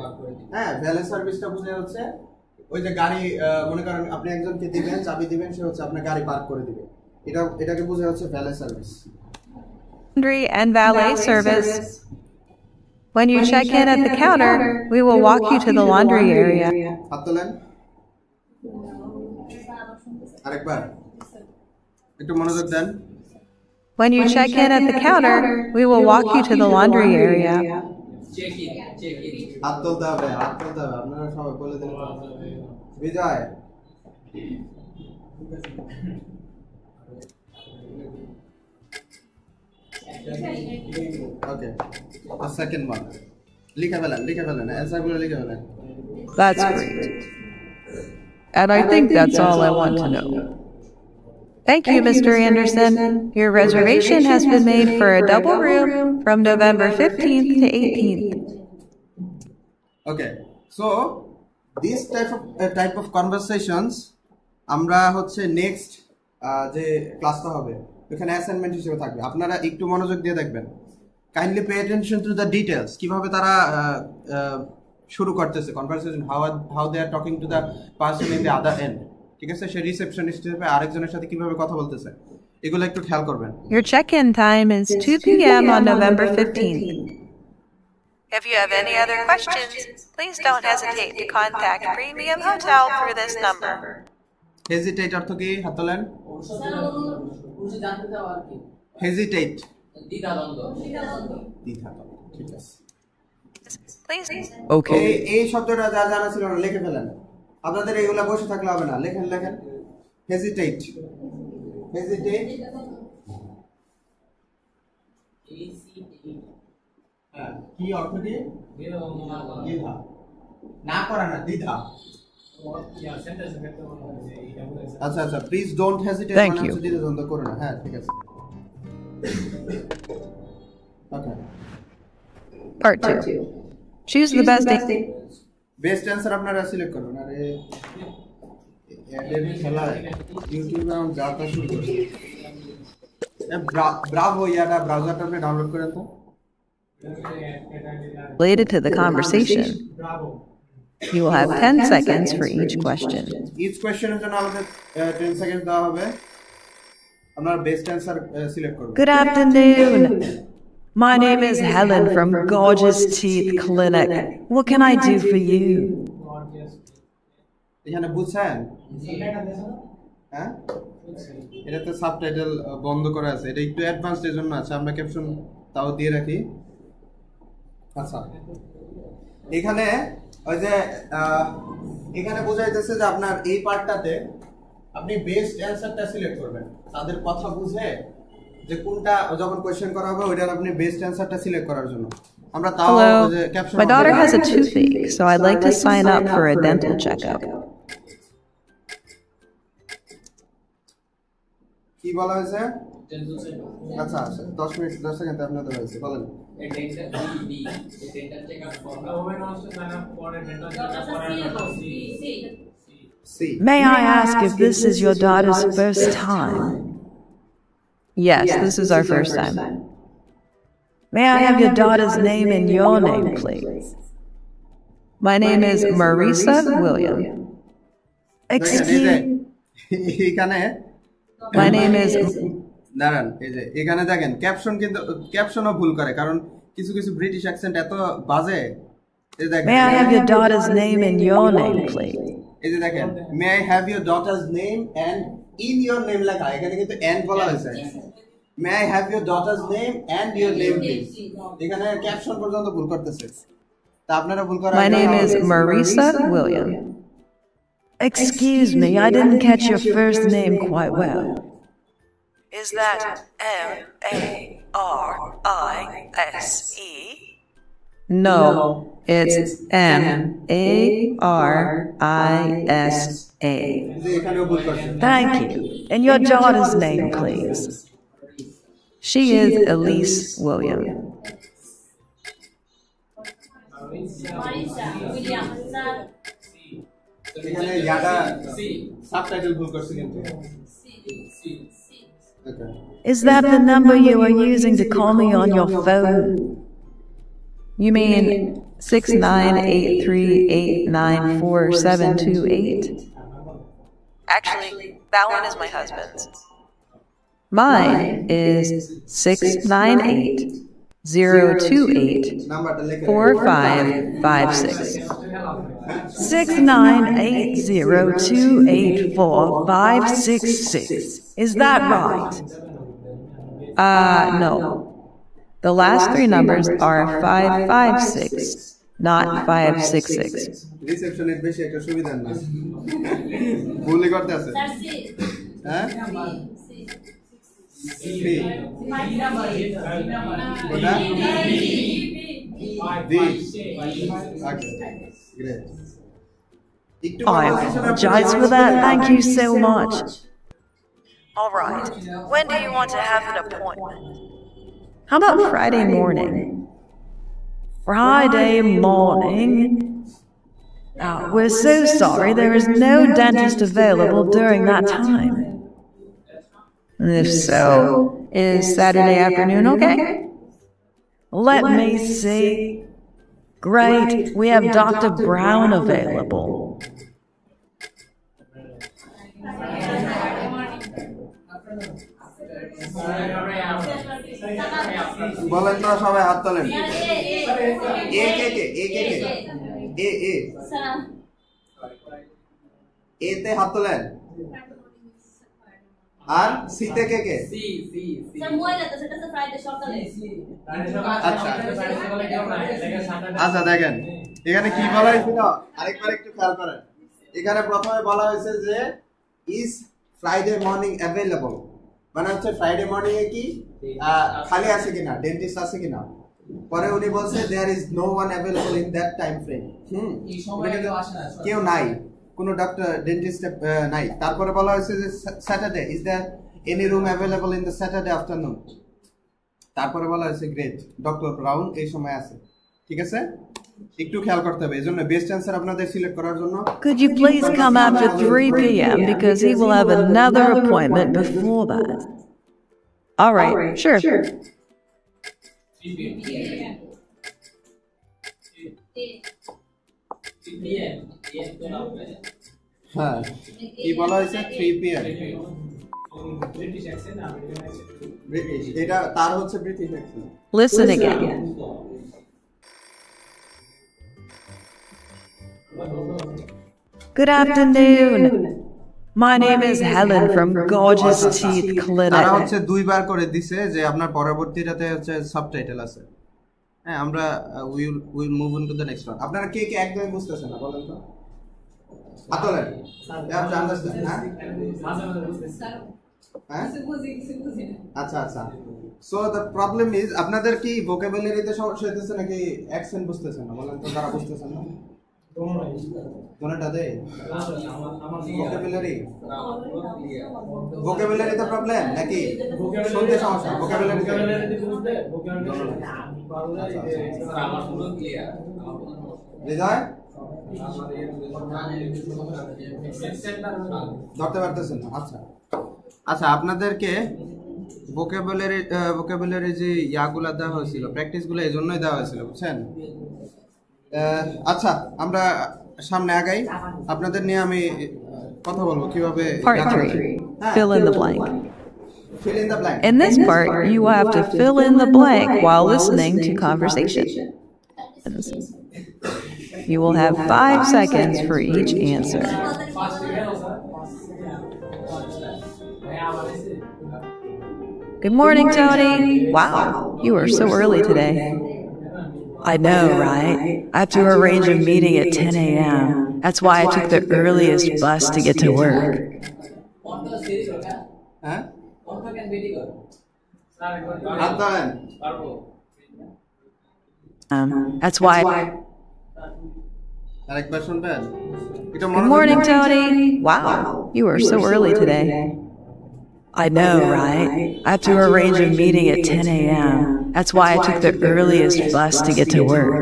হ্যাঁ, valet সার্ভিসটা বোঝায় হচ্ছে ওই যে গাড়ি, মনে করেন আপনি একজনকে দিবেন, চাবি দিবেন, সে হচ্ছে আপনার গাড়ি পার্ক করে দিবে। এটাকে বোঝায় হচ্ছে valet service. Laundry and valet service. When you check in at the counter, we will walk you to the laundry area. হাত তোলেন, আরেকবার একটু মনোযোগ দেন। When you check in at the counter, we will walk you to the laundry area. Check in হাত তুলতে হবে, আপনারা সবাই বলে দিন। বিজয়, ওকে, সেকেন্ড ওয়ান লিখে ফেলেন, অ্যান্সারগুলো লিখে ফেলেন। That's great. And I think that's all I want to know. Thank you, Mr. Anderson. Your reservation has been made for a double room from November 15th to 18th. Okay, so this type of conversations আমরা হচ্ছে next যে ক্লাসটা হবে এখানে assignment হিসেবে থাকবে। আপনারা একটু মনোযোগ দিয়ে দেখবেন। Kindly pay attention to the details, কিভাবে তারা শুরু করতেছে conversation, how they are talking to the person in the other end. ঠিক আছে, সে রিসেপশনিস্ট হিসেবে আরেকজনের সাথে কিভাবে কথা বলতেছে, এগুলো একটু খেয়াল করবেন। Your check-in time is 2 p.m. on November 15th. If you have any other questions, please don't hesitate to contact Premium Hotel through this number. Hesitate অর্থ কি? হাত তোলেন। Hesitate দ্বিধাদ্বন্দ্ব। ঠিক আছে। Please. Okay. এই শব্দটা যা জানা ছিল না লিখে ফেলেন। আপনাদের এগুলা বসে থাকলে হবে না, লেখেন। Hesitate কি অর্থ কি? দ্বিধা, না করা না, দ্বিধা। আচ্ছা, please don't hesitate. Thank you. দ্বিধাদ্বন্দ্ব করো না। হ্যাঁ, ঠিক আছে। ওকে। Part 2. Choose the best. Best answer আপনারা সিলেক্ট করুন। আরে অ্যাডের খেলা ইউটিউবে আমি যাতা শুরু করছি। ব্রাভো ইয়াটা ব্রাউজারটা আপনি ডাউনলোড করেন তো। Related to the conversation. You will have 10 seconds for each question. Each question এর জন্য আমাদের 10 সেকেন্ড দেওয়া হবে। আপনারা বেস্ট অ্যানসার সিলেক্ট করুন। Good afternoon. My name is Helen from Gorgeous Teeth Clinic. What can I do for you? এখানে বুঝছেন? হ্যাঁ, এটা তো সাবটাইটেল বন্ধ করা আছে। এটা একটু অ্যাডভান্সড এর জন্য আছে, আমরা ক্যাপশন তাও দিয়ে রাখি। আচ্ছা, এখানে ওই যে এখানে বোঝাইতেছে যে আপনার এই পার্টটাতে আপনি বেস্ট অ্যানসারটা সিলেক্ট করবেন। তাদের কথা বুঝে যে কোনটা যখন কোশ্চেন করা হবে ওইটার আপনি বেস্ট অ্যানসারটা সিলেক্ট করার জন্য আমরা তাও যে caption. My daughter has a toothache, so I'd like to sign up for a dental checkup. কি বলা হয়েছে? আচ্ছা, 10 মিনিট 10 সেকেন্ড আপনাদের হয়েছে, বলেন। May I ask if this is your daughter's first time? Yes, this is our first time. May I have your daughter's name and your name, please? My name is Marisa William. Excuse এখানে My name is দাঁড়ান, এই যে এখানে দেখেন caption, কিন্তু ক্যাপশনও ভুল করে, কারণ কিছু ব্রিটিশ অ্যাকসেন্ট এত বাজে। এই দেখেন, May I have your daughter's name and your name, please? এই যে দেখেন, may I have your daughter's name and in your name লেখা, এখানে কিন্তু এন্ড বলা হয়েছে। May I have your daughter's name and your name please, এখানে caption পর্যন্ত ভুল করতেছে। তা আপনারা ভুল করা। My name is Marisa William. Excuse me, I didn't catch your first name quite well. Is that M-A-R-I-S-E? No, it's M-A-R-I-S-A. এখানেও ভুল করছে। Thank you. And your daughter's name, please? She is Elise William. Marisa William sir. এখানে ইয়াটা subtitle ভুল করছে কিন্তু। Okay. Is that the number you are using to call me on your phone? You mean 69838944728? Actually, that one is my husband's. Mine is 698-028-4556. 698-028-4566. Is that right? No. The last three numbers are 556, not 566. রিসেপশনের বেশি একটা সুবিধা না, ভুলই করতে আছে। হ্যাঁ, I apologize for that. Thank you so much. All right. When do you want to have an appointment? How about Friday morning? Friday morning? Oh, we're so sorry. There is no dentist available during that time. If so, is Saturday afternoon okay? Let me see. Great. We have Dr. Brown available. বলেন তো সবাই হাত তোলেন। এ কে কে এ কে কে এ এ এতে হাত তোলেন। আর সিতে কে কে? আচ্ছা দেখেন এখানে কি বলা হয়েছিল আরেকবার একটু খেয়াল করেন। এখানে প্রথমে বলা হয়েছে যে ইজ ফ্রাইডে মর্নিং অ্যাভেলেবল, মানে হচ্ছে ফ্রাইডে মর্নিং এ কি খালি আছে কিনা, ডেন্টিস্ট আছে কিনা। পরে উনি বলছে there is no one available in that time frame. কেউ নাই, কোনো ডক্টর ডেন্টিস্ট নাই। তারপরে বলা হয়েছে যে Saturday is there any room available in the Saturday afternoon. তারপরে বলা হয়েছে গ্রেট, ডক্টর ব্রাউন এই সময় আছে। ঠিক আছে, একটু খেয়াল করতে হবে। এজন্য বেস্ট অ্যানসার আপনাদের সিলেক্ট করার জন্য Could you please come after 3 p.m. because he will have another appointment before that? All right, sure. হ্যাঁ, কি বলা হয়েছে 3 p.m. ব্রিটিশ, এটা তার হচ্ছে British accent. Listen again. Good afternoon. My name is Helen from Gorgeous Teeth তারা Clinic. হচ্ছে দুইবার করে দিছে যে আপনার পরবর্তীটাতে হচ্ছে সাবটাইটেল আছে। হ্যাঁ, আমরা will move on to the next one. আপনারা কে কে একদমই বুঝতেছেন না বলেন তো? আতলেন আপনি আন্ডারস্ট্যান্ড? হ্যাঁ, আচ্ছা আচ্ছা। সো দ্য প্রবলেম ইজ আপনাদের কি ভোকাবুলারিতে সমস্যা হইতেছে নাকি অ্যাকসেন্ট বুঝতেছেন না বলেন তো? যারা বুঝতেছেন না দোনোটাতে ভোকাবুলারিতে প্রবলেম নাকি শুনতে সমস্যা? ভোকাবুলারিতে হৃদয় ধরতে পারতেছেন না? আচ্ছা আচ্ছা, আপনাদেরকে ভোকাবুলারি যে ইয়াগুলা দেওয়া হয়েছিল, প্র্যাকটিসগুলো এই জন্যই দেওয়া হয়েছিল, বুঝছেন? আচ্ছা, আমরা সামনে আগাই। আপনাদের নিয়ে আমি কথা বলবো কিভাবে। Part 3. Fill in the blank. Fill in the blank. In this part, you will have to fill in the blank while listening to conversation. You will have 5 seconds for each answer. Good morning, Tony. Wow, you are so early today. I know, right? I have to arrange a meeting at 10 a.m. That's why I took the earliest bus to get to work. That's why. Good morning, Tony. Wow, you are so early today. I know, right? I have to arrange a meeting at 10 a.m. That's why I took the earliest bus to get to work.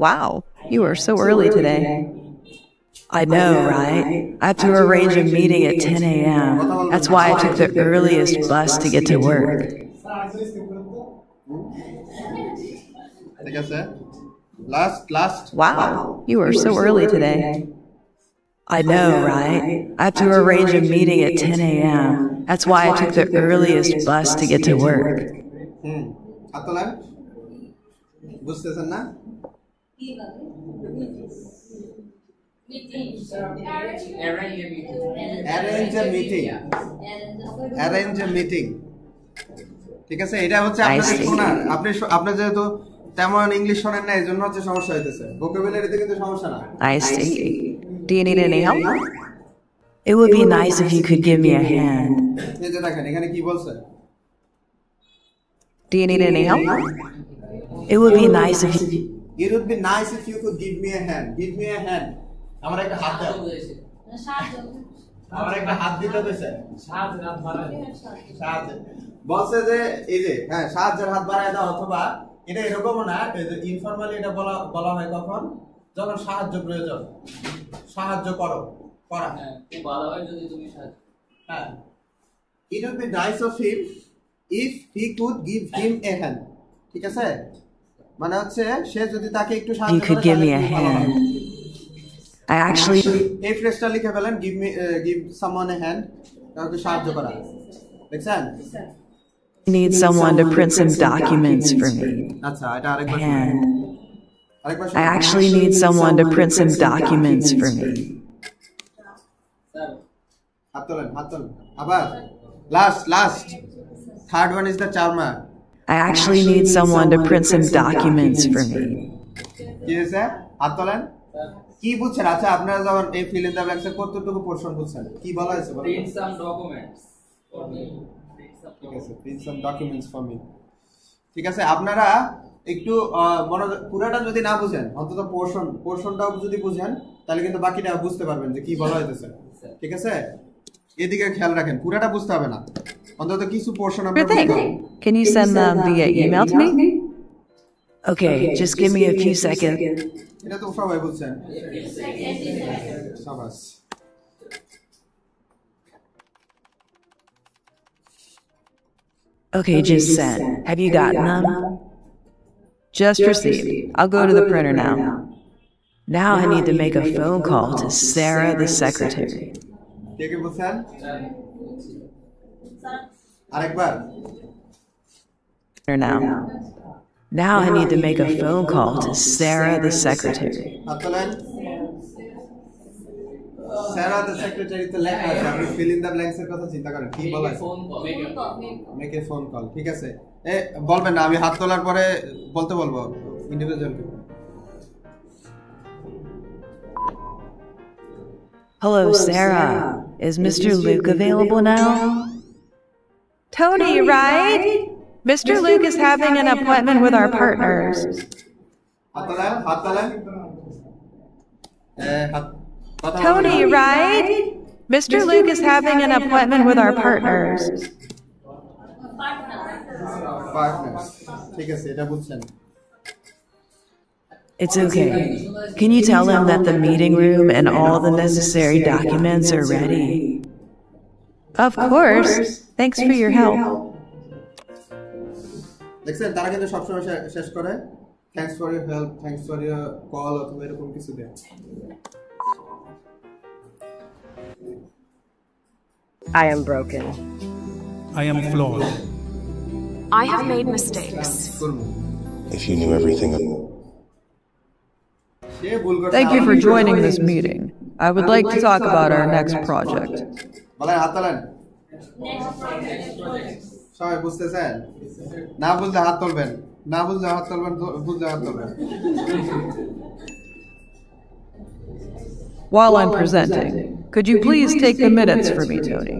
Wow, you are so early today. I know, right? I have to arrange a meeting at 10 a.m. That's why I took the earliest bus to get to work. Last. Wow, you are so early today. I know, right? I have to arrange a meeting at 10 a.m. That's why I took the earliest bus to get to work. Arrange a meeting. Arrange a meeting. ঠিক আছে, এটা হচ্ছে আপনাদের শোনার। আপনি যেহেতু তেমন English শোনেন না, এই জন্য হচ্ছে সমস্যা হইতেছে। ভোকাবুলারিতে কিন্তু সমস্যা না। I see. Do you need any help? It would be nice if you could give me a hand. এই যে দেখেন এখানে কি বলছে? Do you need any help? It would be nice if you. It would be nice if you could give me a hand. Give me a hand. আমার একটা হাত দাও। আমার একটা হাত দিতে দিছে। সাহায্য বলছে যে এই যে হ্যাঁ, সাহায্যের হাত বাড়ায় দাও, অথবা এটা এরকমও না, ইনফরমালি এটা বলা হয় কখন, যখন সাহায্য প্রয়োজন। সাহায্য করা। খুব ভালো হয় যদি তুমি সাহায্য। হ্যাঁ, it would be nice of him if he could give him a hand. ঠিক আছে, মানে হচ্ছে সে যদি তাকে একটু You সাহায্য could করে give me তাহলে a খুব ভালো হবে। hand. I actually এই ফ্রেজটা লিখে ফেলেন, give someone a hand, কাউকে সাহায্য করা। দেখছেন? need someone to print some documents for me. আচ্ছা, এটা আরেকবার শুনুন। Hand. আরেকবার I শুনুন। actually need someone to print some documents for me. হাত তোলেন, হাত তোলেন। আবার last. Third one is the charmer. I actually need someone to print some documents for me. কি হয়েছে? হাত তোলেন। কি বুঝছেন? আচ্ছা, আপনারা যখন এই fill in the blanks এর কতটুকু পোরশন বুঝছেন? কি বলা হয়েছে বলেন? Print some documents for me. ঠিক আছে, print some documents for me. ঠিক আছে, আপনারা একটু পুরোটা যদি না বুঝেন, অন্তত পোরশনটাও যদি বুঝেন, তাহলে কিন্তু বাকিটা বুঝতে পারবেন যে কি বলা হইতেছে। ঠিক আছে, এদিকে খেয়াল রাখেন, পুরোটা বুঝতে হবে না, অন্তত কিছু পোরশন Sure আপনারা বুঝতে thing. পারবেন। Can you send them via email to me? Okay, just give me a few seconds. এটা তো সবাই বুঝছেন। সাবাস। Okay, just send. Have you gotten them? Just received. I'll go to the printer now. Now I need to make a phone call to Sarah, the secretary. কে কে বুঝছেন? আরেকবার। Now. Now I need to make a phone call to Sarah, the secretary. হাত তোলেন। Sarah the secretary তে লেখা আছে, আপনি fill in the blanks এর কথা চিন্তা করেন, কি বলা আছে? Make a phone call, ঠিক আছে। বলবেন না, আমি হাত তোলার পরে বলতে বলবো ইন্ডিভিজুয়ালকে। Hello, Sarah. Is Mr. Luke available now? Tony, right? Mr. Luke is having an appointment with our partners. হাত তোলেন, হাত তোলেন। কথা বলবেন Tony, না। right? Mr. Luke is having an appointment with our partners. Partners, ঠিক আছে, এটা বুঝছেন। It's okay. Can you tell him that the meeting room and all the necessary documents are ready? Of course. Thanks for your help. দেখছেন, তারা কিন্তু সবসময় শেষ করে thanks for your help, thanks for your call অথবা এরকম কিছু দেয়। I am broken. I am flawed. I have made mistakes. If you knew everything. Thank you for joining this meeting. I would like to talk about our next project. বলেন, হাত তোলেন। সবাই বুঝতেছেন? না বুঝলে হাত তুলবেন, না বুঝলে হাত তুলবেন, বুঝলে হাত তুলবেন। While I'm presenting, could you please take the minutes for me, Tony?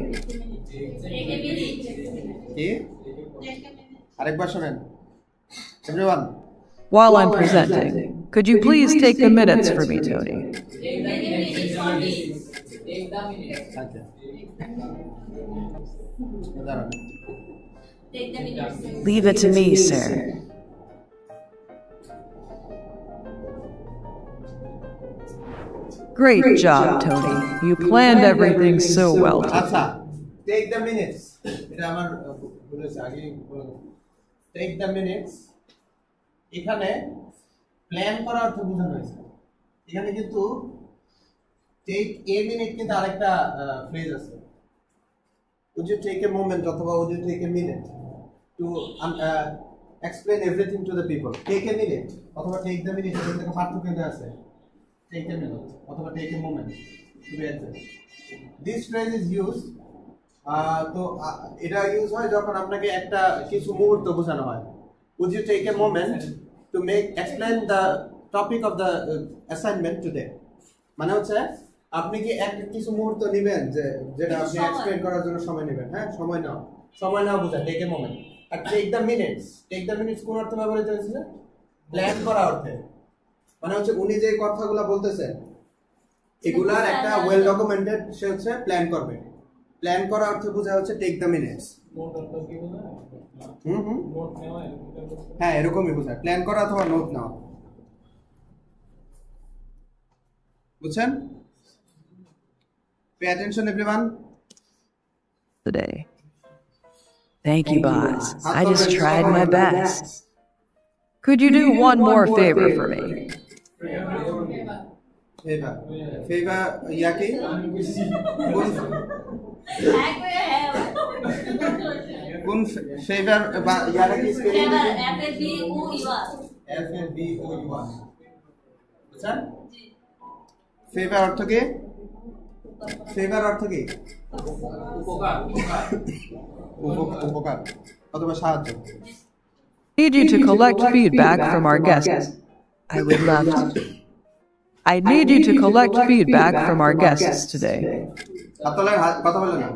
কি? আরেকবার শুনেন। Everyone. While I'm presenting, could you please take the minutes for me, Tony? আচ্ছা। Leave it to me, sir. Great job, Tony. You planned everything so well. আচ্ছা, take the minutes. এটা আমার বলেছে আগে বলে। Take the minutes. এখানে plan করার অর্থ বোঝানো হয়েছে। এখানে কিন্তু take a minute কিন্তু আরেকটা ফ্রেজ আছে। Would you take a moment অথবা would you take a minute to explain everything to the people? Take a minute অথবা take the minute, এর মধ্যে পার্থক্য আছে। Take a minute অথবা take a moment to be exact. This phrase is used তো এটা use হয় যখন আপনাকে একটা কিছু মুহূর্ত বোঝানো হয়। Would you take a moment to explain the topic of the assignment today? মানে হচ্ছে আপনি কি কিছু মুহূর্ত নেবেন যেটা আপনি এক্সপ্লেইন করার জন্য সময় নেবেন। হ্যাঁ, সময় নাও বোঝায় টেক এ মোমেন্ট। আর টেক দ্য মিনিটস কোন অর্থে ব্যবহৃত হয়েছে? প্ল্যান করা অর্থে। মানে হচ্ছে উনি যে কথাগুলো বলতেছেন এগুলার একটা ওয়েল ডকুমেন্টেড, সে হচ্ছে প্ল্যান করবে। প্ল্যান করা অর্থে বোঝা হচ্ছে টেক দ্য মিনিটস। হ্যাঁ, এরকমই বোঝায়, প্ল্যান করা অথবা নোট নেওয়া। বুঝছেন? Pay attention, everyone. Today. Thank you, boss. I just tried my best. Could you do one more favor for me? Favor ইয়া কি কোন ফেভার বা ইয়াটা কি স্পেলিং FAVOUR বুঝছেন ফেভার অর্থ কি ফেভার অর্থ কি উপকার অথবা সাহায্য Need you to collect feedback from our guests. I would love to. I need you to collect feedback from our guests today. হাত তোলেন কথা বলেন না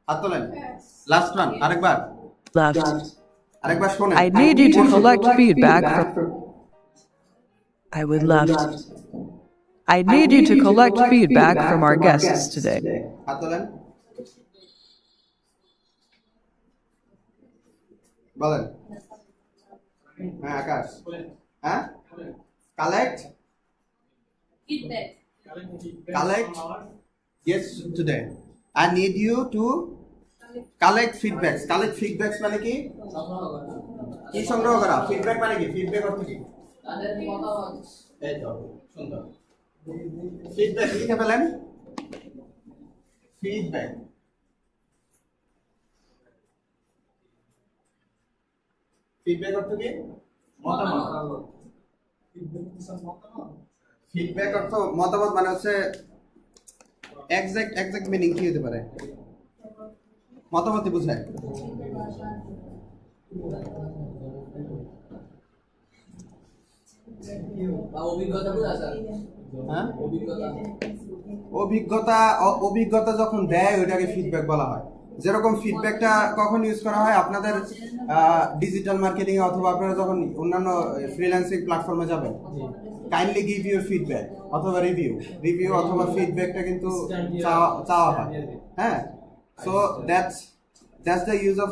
হাত তোলেন লাস্ট ওয়ান আরেকবার Left. আরেকবার শুনেন I need you to collect feedback from. I would love to. I need you to collect feedback from our guests today. হাত তোলেন বলেন হ্যাঁ আকাশ হ্যাঁ collect feedback. Collect. Yes, today. I need you to collect feedbacks. Collect feedbacks মানে কি? কি সংগ্রহ করা? Feedback মানে কি? Feedback অর্থ কি? এই তো সুন্দর। Feedback লিখে ফেলেন। Feedback. Feedback অর্থ কি? মতামত। ফিডব্যাক অর্থ মতামত মানে হচ্ছে এক্সাক্ট মিনিং কি হতে পারে মতামতই বোঝায় অভিজ্ঞতা যখন দেয় ওইটাকে ফিডব্যাক বলা হয় যেরকম ফিডব্যাকটা কখন ইউজ করা হয় আপনাদের ডিজিটাল মার্কেটিং এ অথবা আপনারা যখন অন্যান্য ফ্রিল্যান্সিং প্ল্যাটফর্মে যাবেন কাইন্ডলি গিভ ইউর ফিডব্যাক অথবা রিভিউ অথবা ফিডব্যাকটা কিন্তু চাওয়া হয় হ্যাঁ so that's the use of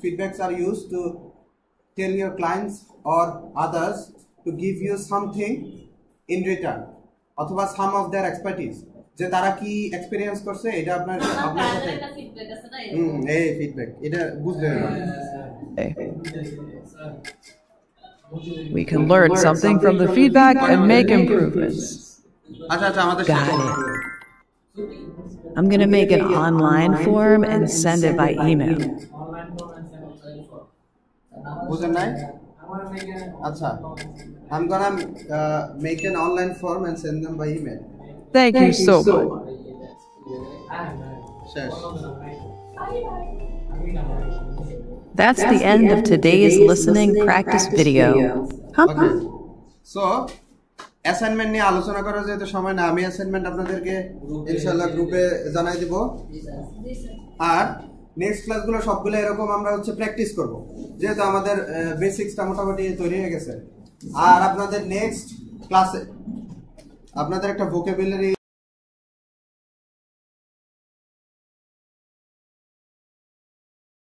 feedbacks are used to tell your clients or others to give you something in return অথবা some of their expertise যে তারা কি এক্সপেরিয়েন্স করছে এটা আপনার সাথে এই ফিডব্যাক এটা বুঝতে হবে We can learn something from the feedback and make improvements. Got it. I'm going to make an online form and send it by email. I'm going to make an online form and send them by email. Thank you so much. That's the end of today's listening practice video. Okay. So, assignment নিয়ে আলোচনা করার যেহেতু সময় না আমি assignment আপনাদেরকে ইনশাআল্লাহ গ্রুপে জানাই দিব আর নেক্সট ক্লাসগুলো সবগুলো এরকম আমরা হচ্ছে প্র্যাকটিস করব যেহেতু আমাদের বেসিক্সটা মোটামুটি তৈরি হয়ে গেছে আর আপনাদের নেক্সট ক্লাসে আপনাদের একটা ভোকাবুলারি